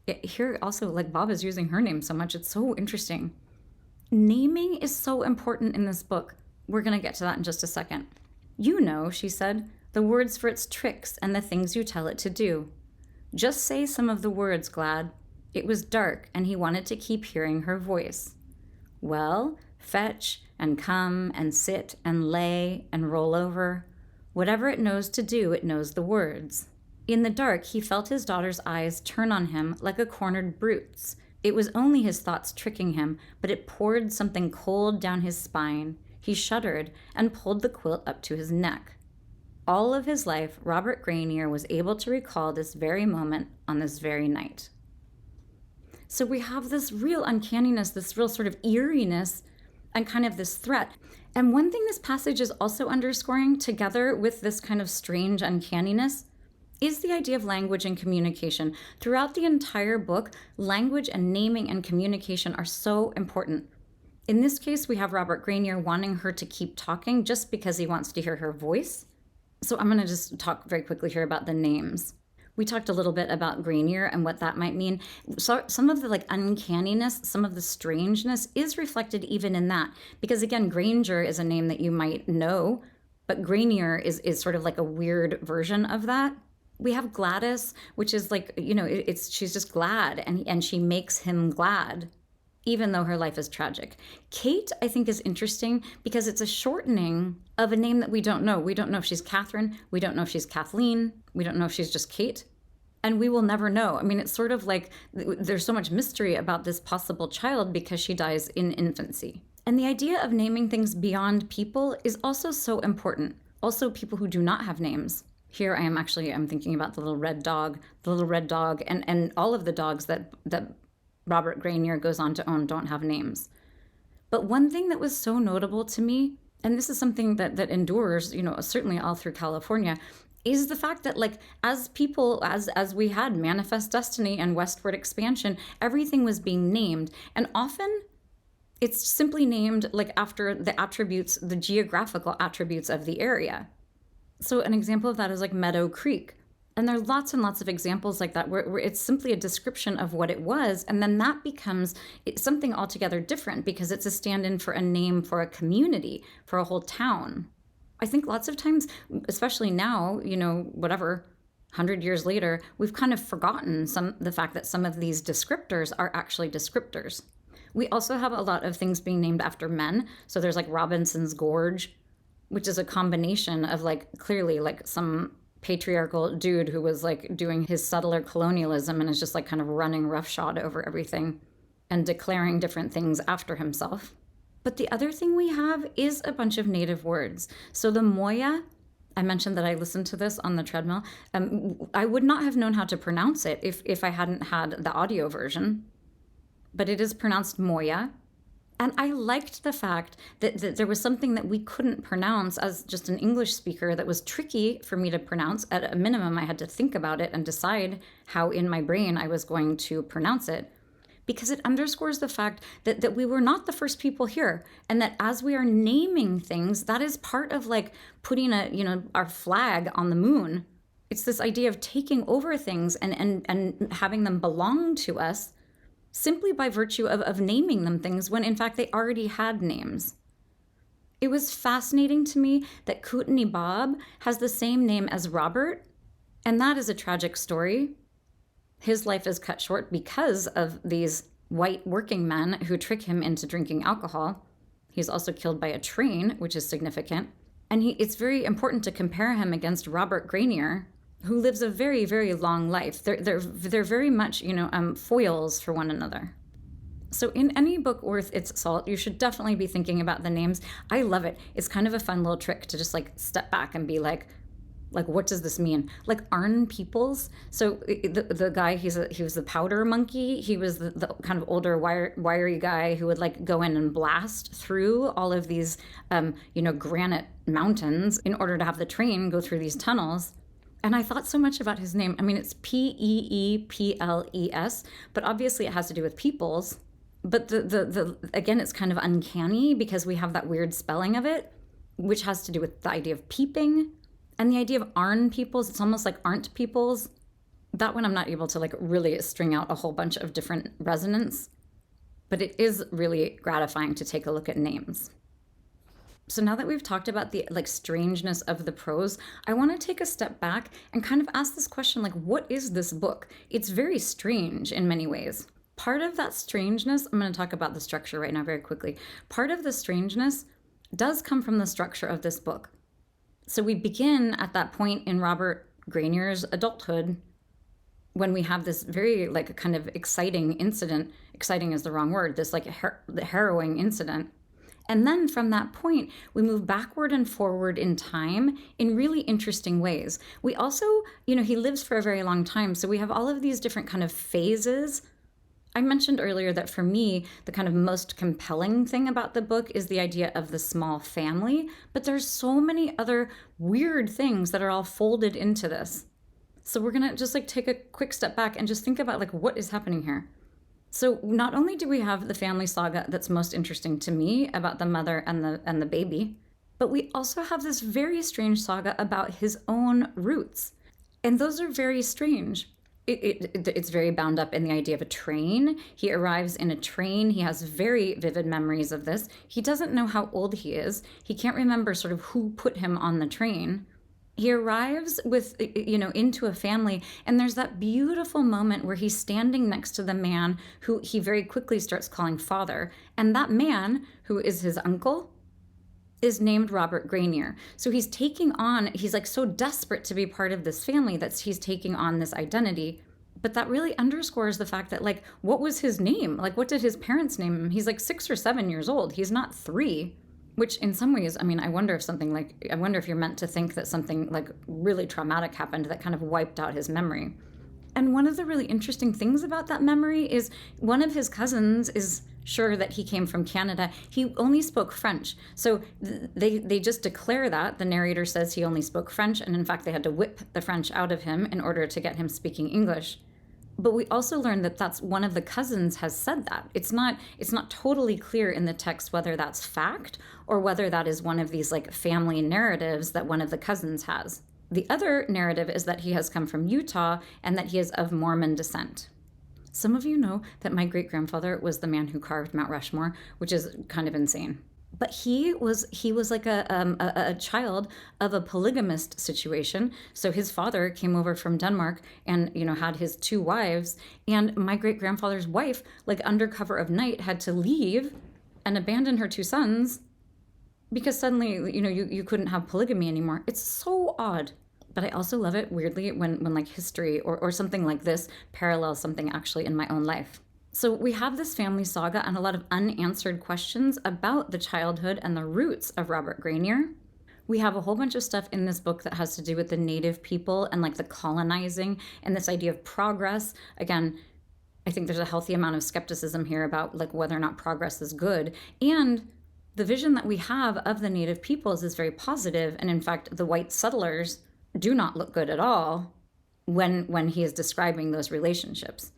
Here also, like Bob is using her name so much. It's so interesting. Naming is so important in this book. We're going to get to that in just a second. "You know," she said, "the words for its tricks and the things you tell it to do. Just say some of the words, Glad." It was dark, and he wanted to keep hearing her voice. "Well, fetch, and come, and sit, and lay, and roll over. Whatever it knows to do, it knows the words." In the dark, he felt his daughter's eyes turn on him like a cornered brute's. It was only his thoughts tricking him, but it poured something cold down his spine. He shuddered and pulled the quilt up to his neck. All of his life, Robert Granier was able to recall this very moment on this very night. So we have this real uncanniness, this real sort of eeriness, and kind of this threat. And one thing this passage is also underscoring, together with this kind of strange uncanniness, is the idea of language and communication. Throughout the entire book, language and naming and communication are so important. In this case, we have Robert Granier wanting her to keep talking just because he wants to hear her voice. So I'm going to just talk very quickly here about the names. We talked a little bit about Granier and what that might mean. So some of the uncanniness, some of the strangeness is reflected even in that. Because again, Granger is a name that you might know, but Granier is sort of like a weird version of that. We have Gladys, which is she's just glad, and she makes him glad, even though her life is tragic. Kate, I think, is interesting because it's a shortening of a name that we don't know. We don't know if she's Catherine. We don't know if she's Kathleen. We don't know if she's just Kate. And we will never know. I mean, it's sort of like there's so much mystery about this possible child because she dies in infancy. And the idea of naming things beyond people is also so important. Also, people who do not have names. Here I'm thinking about the little red dog, and all of the dogs that Robert Granier goes on to own don't have names. But one thing that was so notable to me, and this is something that endures, certainly all through California, is the fact that as people, as we had manifest destiny and westward expansion, everything was being named. And often it's simply named after the attributes, the geographical attributes of the area. So an example of that is Meadow Creek. And there are lots and lots of examples like that where it's simply a description of what it was. And then that becomes something altogether different because it's a stand-in for a name for a community, for a whole town. I think lots of times, especially now, 100 years later, we've kind of forgotten the fact that some of these descriptors are actually descriptors. We also have a lot of things being named after men. So there's Robinson's Gorge, which is a combination of clearly some patriarchal dude who was doing his settler colonialism and is just kind of running roughshod over everything and declaring different things after himself. But the other thing we have is a bunch of native words. So the Moya, I mentioned that I listened to this on the treadmill. I would not have known how to pronounce it if I hadn't had the audio version, but it is pronounced Moya. And I liked the fact that there was something that we couldn't pronounce as just an English speaker that was tricky for me to pronounce. At a minimum, I had to think about it and decide how in my brain I was going to pronounce it, because it underscores the fact that we were not the first people here, and that as we are naming things, that is part of putting our flag on the moon. It's this idea of taking over things and having them belong to us, simply by virtue of naming them things when in fact they already had names. It was fascinating to me that Kootenai Bob has the same name as Robert, and that is a tragic story. His life is cut short because of these white working men who trick him into drinking alcohol. He's also killed by a train, which is significant. And it's very important to compare him against Robert Granier, who lives a very, very long life. They're very much, foils for one another. So in any book worth its salt, you should definitely be thinking about the names. I love it. It's kind of a fun little trick to just step back and be like, what does this mean? Arn Peoples. So the guy, he was the powder monkey. He was the kind of older wiry guy who would go in and blast through all of these, granite mountains in order to have the train go through these tunnels. And I thought so much about his name. I mean, it's Peeples, but obviously it has to do with peoples. But the again, it's kind of uncanny because we have that weird spelling of it, which has to do with the idea of peeping. And the idea of Arn Peoples, it's almost like aren't peoples. That one I'm not able to really string out a whole bunch of different resonance. But it is really gratifying to take a look at names. So now that we've talked about the strangeness of the prose, I want to take a step back and kind of ask this question, what is this book? It's very strange in many ways. Part of that strangeness, I'm going to talk about the structure right now very quickly. Part of the strangeness does come from the structure of this book. So we begin at that point in Robert Granier's adulthood when we have this very kind of exciting incident. Exciting is the wrong word. This harrowing incident. And then from that point, we move backward and forward in time in really interesting ways. We also, he lives for a very long time. So we have all of these different kind of phases. I mentioned earlier that for me, the kind of most compelling thing about the book is the idea of the small family. But there's so many other weird things that are all folded into this. So we're going to just take a quick step back and just think about what is happening here. So not only do we have the family saga that's most interesting to me about the mother and the baby, but we also have this very strange saga about his own roots. And those are very strange. It's very bound up in the idea of a train. He arrives in a train. He has very vivid memories of this. He doesn't know how old he is. He can't remember sort of who put him on the train. He arrives into a family, and there's that beautiful moment where he's standing next to the man who he very quickly starts calling father. And that man, who is his uncle, is named Robert Granier. So he's so desperate to be part of this family that he's taking on this identity. But that really underscores the fact that, what was his name? What did his parents name him? He's 6 or 7 years old. He's not 3. Which in some ways, I wonder if you're meant to think that something really traumatic happened that kind of wiped out his memory. And one of the really interesting things about that memory is one of his cousins is sure that he came from Canada. He only spoke French. So they just declare that. The narrator says he only spoke French, and in fact they had to whip the French out of him in order to get him speaking English. But we also learned that that's one of the cousins has said that. It's not totally clear in the text whether that's fact or whether that is one of these family narratives that one of the cousins has. The other narrative is that he has come from Utah and that he is of Mormon descent. Some of you know that my great-grandfather was the man who carved Mount Rushmore, which is kind of insane. But he was a child of a polygamist situation. So his father came over from Denmark and had his 2 wives. And my great grandfather's wife, under cover of night, had to leave and abandon her 2 sons because suddenly you couldn't have polygamy anymore. It's so odd. But I also love it weirdly when history or something like this parallels something actually in my own life. So we have this family saga and a lot of unanswered questions about the childhood and the roots of Robert Granier. We have a whole bunch of stuff in this book that has to do with the native people and the colonizing and this idea of progress. Again, I think there's a healthy amount of skepticism here about whether or not progress is good. And the vision that we have of the native peoples is very positive. And in fact, the white settlers do not look good at all when he is describing those relationships.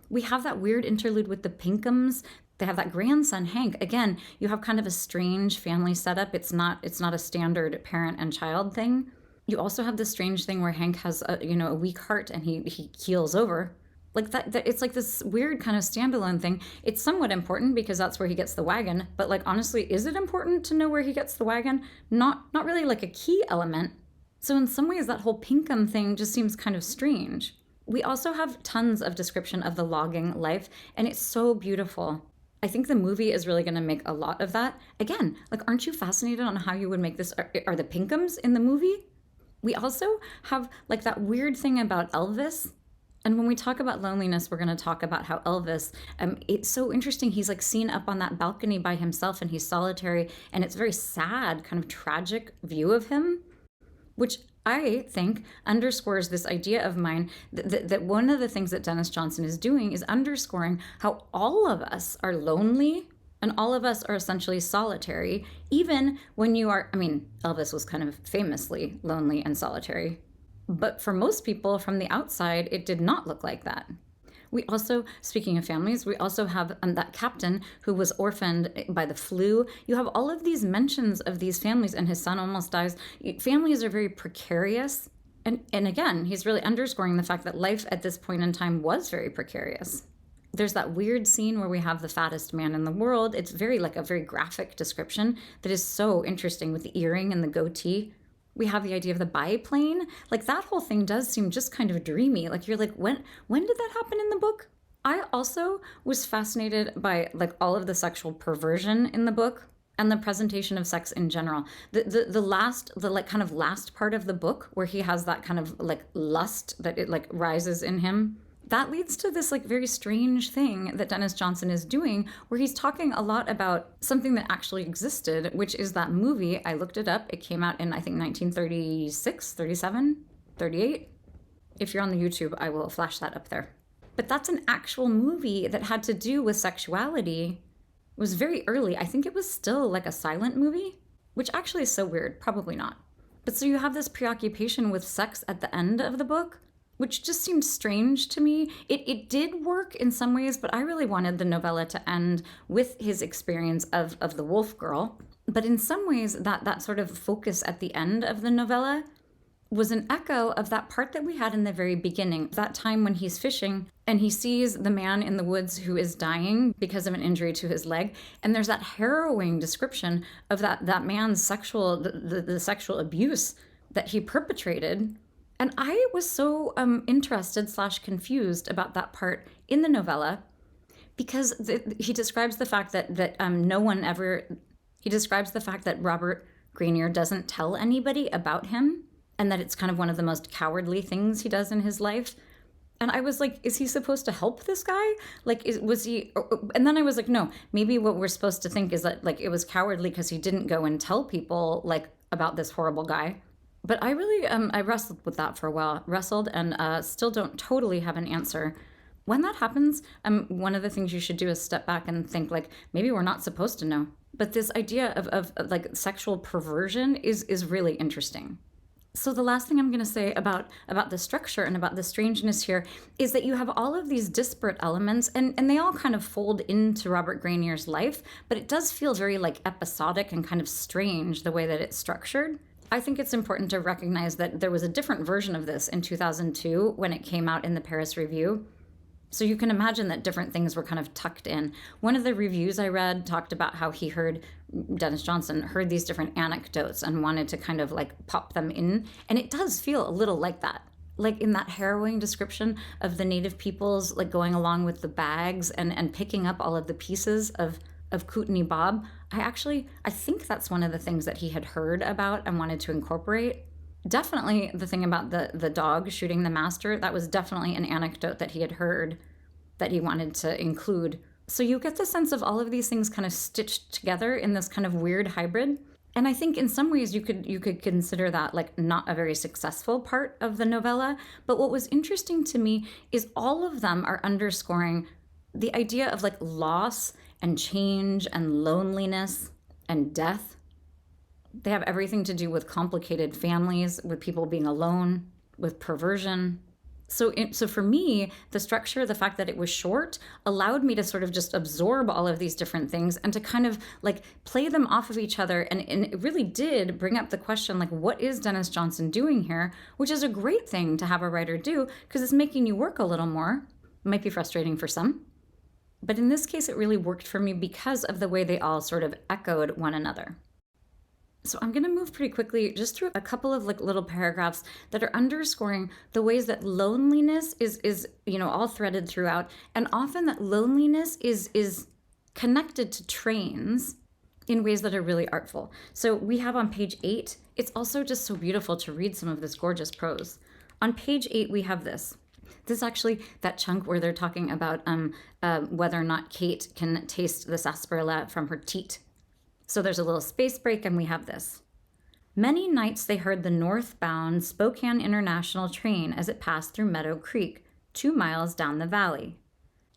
We have that weird interlude with the Pinkhams. They have that grandson, Hank. Again, you have kind of a strange family setup. It's not a standard parent and child thing. You also have this strange thing where Hank has a weak heart and he keels over. That it's this weird kind of standalone thing. It's somewhat important because that's where he gets the wagon. But honestly, is it important to know where he gets the wagon? Not really a key element. So in some ways, that whole Pinkham thing just seems kind of strange. We also have tons of description of the logging life, and it's so beautiful. I think the movie is really going to make a lot of that. Again, aren't you fascinated on how you would make this? Are the Pinkhams in the movie? We also have that weird thing about Elvis. And when we talk about loneliness, we're going to talk about how Elvis, it's so interesting. He's seen up on that balcony by himself and he's solitary, and it's a very sad, kind of tragic view of him, which I think underscores this idea of mine that one of the things that Denis Johnson is doing is underscoring how all of us are lonely and all of us are essentially solitary, even when you are, Elvis was kind of famously lonely and solitary. But for most people from the outside, it did not look like that. We also, speaking of families, we also have that captain who was orphaned by the flu. You have all of these mentions of these families, and his son almost dies. Families are very precarious. And again, he's really underscoring the fact that life at this point in time was very precarious. There's that weird scene where we have the fattest man in the world. It's very a very graphic description that is so interesting with the earring and the goatee. We have the idea of the biplane. That whole thing does seem just kind of dreamy. You're when did that happen in the book? I also was fascinated by all of the sexual perversion in the book and the presentation of sex in general. The last part of the book where he has that kind of lust that it rises in him. that leads to this like very strange thing that Denis Johnson is doing, where he's talking a lot about something that actually existed, which is that movie. I looked it up. It came out in, I think, 1936, 37, 38. If you're on the YouTube, I will flash that up there. But that's an actual movie that had to do with sexuality. It was very early. I think it was still like a silent movie, which actually is so weird. Probably not. But so you have this preoccupation with sex at the end of the book, which just seemed strange to me. It did work in some ways, but I really wanted the novella to end with his experience of the wolf girl. But in some ways, that sort of focus at the end of the novella was an echo of that part that we had in the very beginning, that time when he's fishing and he sees the man in the woods who is dying because of an injury to his leg. And there's that harrowing description of that man's the sexual abuse that he perpetrated. And I was so interested / confused about that part in the novella, because he describes the fact he describes the fact that Robert Grenier doesn't tell anybody about him, and that it's kind of one of the most cowardly things he does in his life. And I was like, is he supposed to help this guy? Like, was he? And then I was like, no, maybe what we're supposed to think is that like it was cowardly because he didn't go and tell people like about this horrible guy. But I really, I wrestled with that for a while, and still don't totally have an answer. When that happens, one of the things you should do is step back and think like, maybe we're not supposed to know. But this idea of like sexual perversion is really interesting. So the last thing I'm going to say about the structure and about the strangeness here is that you have all of these disparate elements, and they all kind of fold into Robert Grenier's life, but it does feel very like episodic and kind of strange the way that it's structured. I think it's important to recognize that there was a different version of this in 2002 when it came out in the Paris Review. So you can imagine that different things were kind of tucked in. One of the reviews I read talked about how Denis Johnson heard these different anecdotes and wanted to kind of like pop them in. And it does feel a little like that. Like in that harrowing description of the native peoples, like going along with the bags and picking up all of the pieces of Kootenai Bob. I think that's one of the things that he had heard about and wanted to incorporate. Definitely the thing about the dog shooting the master, that was definitely an anecdote that he had heard that he wanted to include. So you get the sense of all of these things kind of stitched together in this kind of weird hybrid. And I think in some ways you could consider that like not a very successful part of the novella. But what was interesting to me is all of them are underscoring the idea of like loss and change and loneliness and death. They have everything to do with complicated families, with people being alone, with perversion. So for me, the structure, the fact that it was short, allowed me to sort of just absorb all of these different things and to kind of like play them off of each other. And it really did bring up the question, like, what is Denis Johnson doing here? Which is a great thing to have a writer do because it's making you work a little more. It might be frustrating for some. But in this case, it really worked for me because of the way they all sort of echoed one another. So I'm going to move pretty quickly just through a couple of like little paragraphs that are underscoring the ways that loneliness is all threaded throughout, and often that loneliness is connected to trains in ways that are really artful. So we have on page 8, it's also just so beautiful to read some of this gorgeous prose. On page 8 we have this. This is actually that chunk where they're talking about whether or not Kate can taste the sarsaparilla from her teat. So there's a little space break, and we have this. Many nights they heard the northbound Spokane International train as it passed through Meadow Creek, 2 miles down the valley.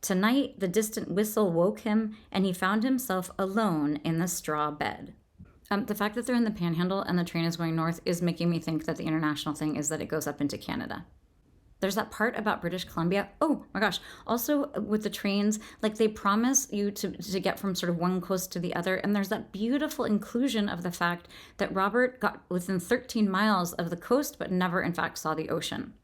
Tonight, the distant whistle woke him, and he found himself alone in the straw bed. The fact that they're in the Panhandle and the train is going north is making me think that the international thing is that it goes up into Canada. There's that part about British Columbia. Oh my gosh. Also with the trains, like they promise you to get from sort of one coast to the other. And there's that beautiful inclusion of the fact that Robert got within 13 miles of the coast, but never in fact saw the ocean.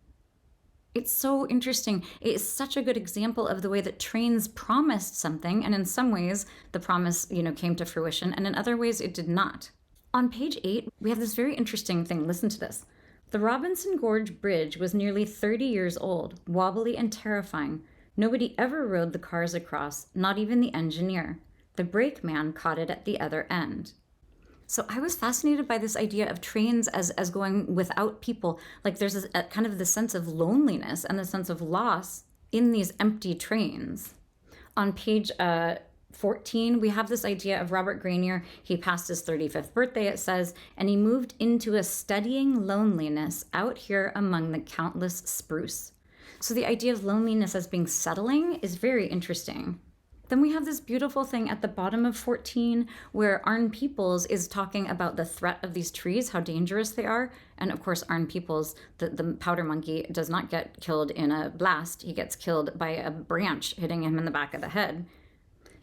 It's so interesting. It is such a good example of the way that trains promised something. And in some ways, the promise, came to fruition. And in other ways, it did not. On page 8, we have this very interesting thing. Listen to this. The Robinson Gorge Bridge was nearly 30 years old, wobbly and terrifying. Nobody ever rode the cars across, not even the engineer. The brakeman caught it at the other end. So I was fascinated by this idea of trains as going without people. Like there's a kind of the sense of loneliness and the sense of loss in these empty trains. On page 14, we have this idea of Robert Grenier. He passed his 35th birthday, it says, and he moved into a steadying loneliness out here among the countless spruce. So the idea of loneliness as being settling is very interesting. Then we have this beautiful thing at the bottom of 14 where Arn Peoples is talking about the threat of these trees, how dangerous they are. And of course, Arn Peoples, the powder monkey, does not get killed in a blast. He gets killed by a branch hitting him in the back of the head.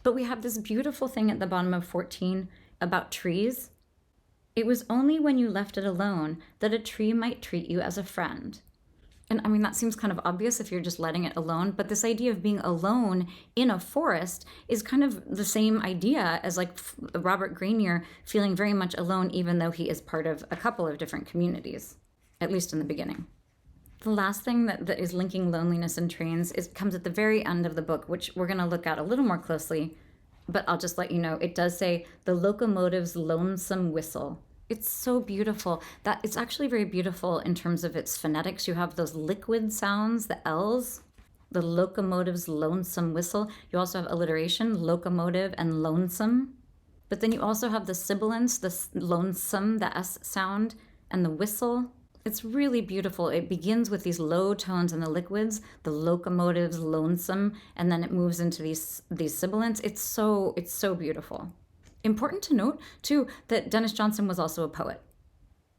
But we have this beautiful thing at the bottom of 14 about trees. It was only when you left it alone that a tree might treat you as a friend. And I mean, that seems kind of obvious if you're just letting it alone, but this idea of being alone in a forest is kind of the same idea as like Robert Grenier feeling very much alone, even though he is part of a couple of different communities, at least in the beginning. The last thing that is linking loneliness and trains comes at the very end of the book, which we're going to look at a little more closely, but I'll just let you know, it does say the locomotive's lonesome whistle. It's so beautiful. That it's actually very beautiful in terms of its phonetics. You have those liquid sounds, the L's, the locomotive's lonesome whistle. You also have alliteration, locomotive and lonesome. But then you also have the sibilance, the lonesome, the S sound, and the whistle. It's really beautiful. It begins with these low tones in the liquids, the locomotive's lonesome, and then it moves into these sibilants. It's so beautiful. Important to note, too, that Denis Johnson was also a poet.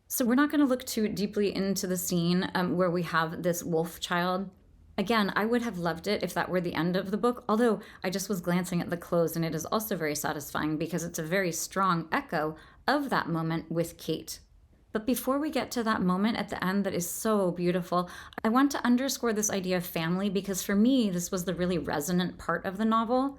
So we're not going to look too deeply into the scene where we have this wolf child. Again, I would have loved it if that were the end of the book, although I just was glancing at the close, and it is also very satisfying because it's a very strong echo of that moment with Kate. But before we get to that moment at the end that is so beautiful, I want to underscore this idea of family because for me, this was the really resonant part of the novel.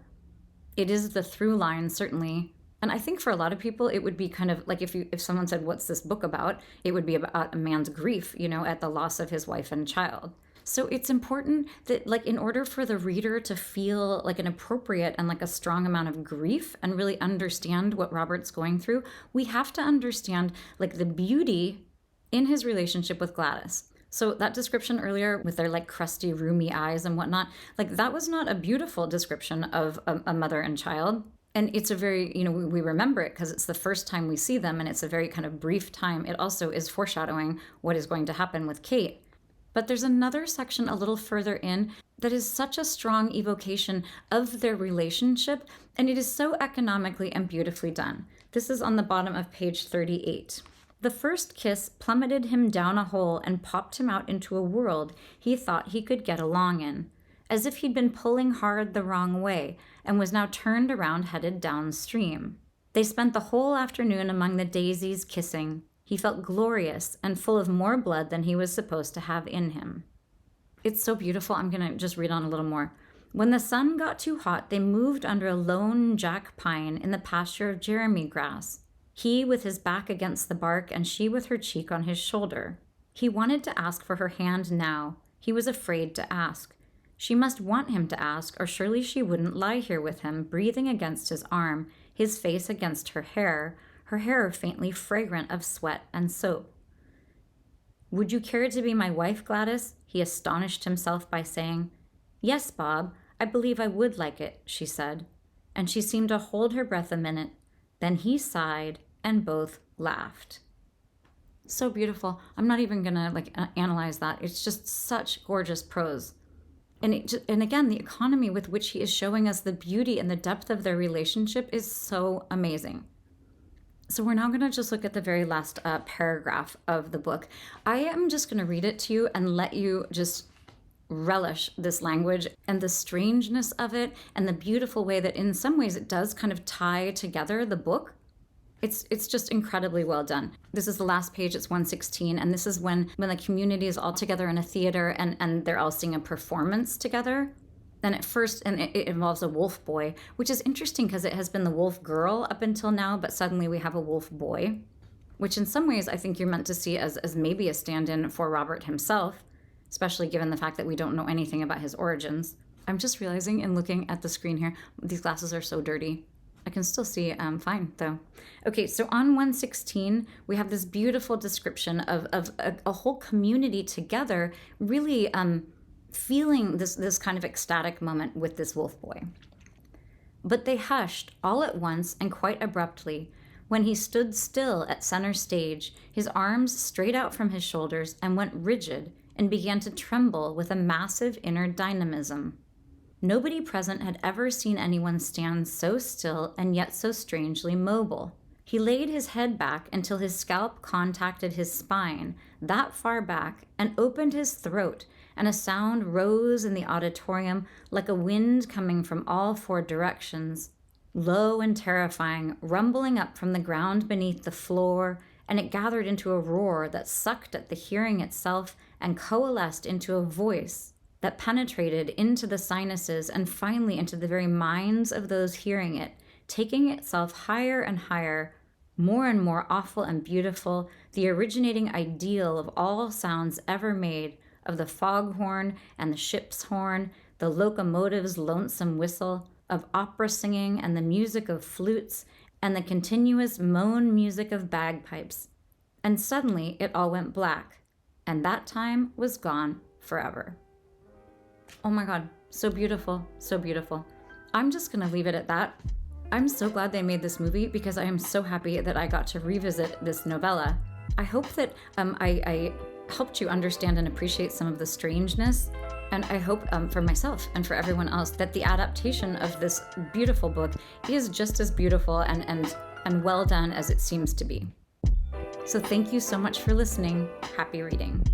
It is the through line, certainly. And I think for a lot of people, it would be kind of like if someone said, what's this book about? It would be about a man's grief, at the loss of his wife and child. So it's important that in order for the reader to feel like an appropriate and like a strong amount of grief and really understand what Robert's going through, we have to understand the beauty in his relationship with Gladys. So that description earlier with their crusty, roomy eyes and whatnot, that was not a beautiful description of a mother and child. And it's a very, we remember it because it's the first time we see them and it's a very kind of brief time. It also is foreshadowing what is going to happen with Kate. But there's another section a little further in that is such a strong evocation of their relationship, and it is so economically and beautifully done. This is on the bottom of page 38. The first kiss plummeted him down a hole and popped him out into a world he thought he could get along in, as if he'd been pulling hard the wrong way and was now turned around headed downstream. They spent the whole afternoon among the daisies kissing. He felt glorious and full of more blood than he was supposed to have in him. It's so beautiful. I'm going to just read on a little more. When the sun got too hot, they moved under a lone jack pine in the pasture of Jeremy grass, he with his back against the bark and she with her cheek on his shoulder. He wanted to ask for her hand now. He was afraid to ask. She must want him to ask, or surely she wouldn't lie here with him, breathing against his arm, his face against her hair faintly fragrant of sweat and soap. Would you care to be my wife, Gladys? He astonished himself by saying. Yes, Bob, I believe I would like it, she said. And she seemed to hold her breath a minute. Then he sighed, and both laughed. So beautiful. I'm not even going to analyze that. It's just such gorgeous prose. And again, the economy with which he is showing us the beauty and the depth of their relationship is so amazing. So we're now going to just look at the very last paragraph of the book. I am just going to read it to you and let you just relish this language and the strangeness of it and the beautiful way that in some ways it does kind of tie together the book. It's just incredibly well done. This is the last page, it's 116, and this is when the community is all together in a theater and they're all seeing a performance together. And at first, it involves a wolf boy, which is interesting because it has been the wolf girl up until now, but suddenly we have a wolf boy, which in some ways I think you're meant to see as maybe a stand-in for Robert himself, especially given the fact that we don't know anything about his origins. I'm just realizing in looking at the screen here, these glasses are so dirty. I can still see fine, though. Okay, so on 116, we have this beautiful description of a whole community together, really feeling this kind of ecstatic moment with this wolf boy. But they hushed all at once and quite abruptly when he stood still at center stage, his arms straight out from his shoulders and went rigid and began to tremble with a massive inner dynamism. Nobody present had ever seen anyone stand so still and yet so strangely mobile. He laid his head back until his scalp contacted his spine, that far back, and opened his throat, and a sound rose in the auditorium like a wind coming from all four directions, low and terrifying, rumbling up from the ground beneath the floor, and it gathered into a roar that sucked at the hearing itself and coalesced into a voice that penetrated into the sinuses and finally into the very minds of those hearing it, taking itself higher and higher, more and more awful and beautiful, the originating ideal of all sounds ever made, of the foghorn and the ship's horn, the locomotive's lonesome whistle, of opera singing and the music of flutes, and the continuous moan music of bagpipes. And suddenly it all went black, and that time was gone forever. Oh my God, so beautiful, so beautiful. I'm just gonna leave it at that. I'm so glad they made this movie because I am so happy that I got to revisit this novella. I hope that I helped you understand and appreciate some of the strangeness, and I hope for myself and for everyone else that the adaptation of this beautiful book is just as beautiful and well done as it seems to be. So thank you so much for listening. Happy reading.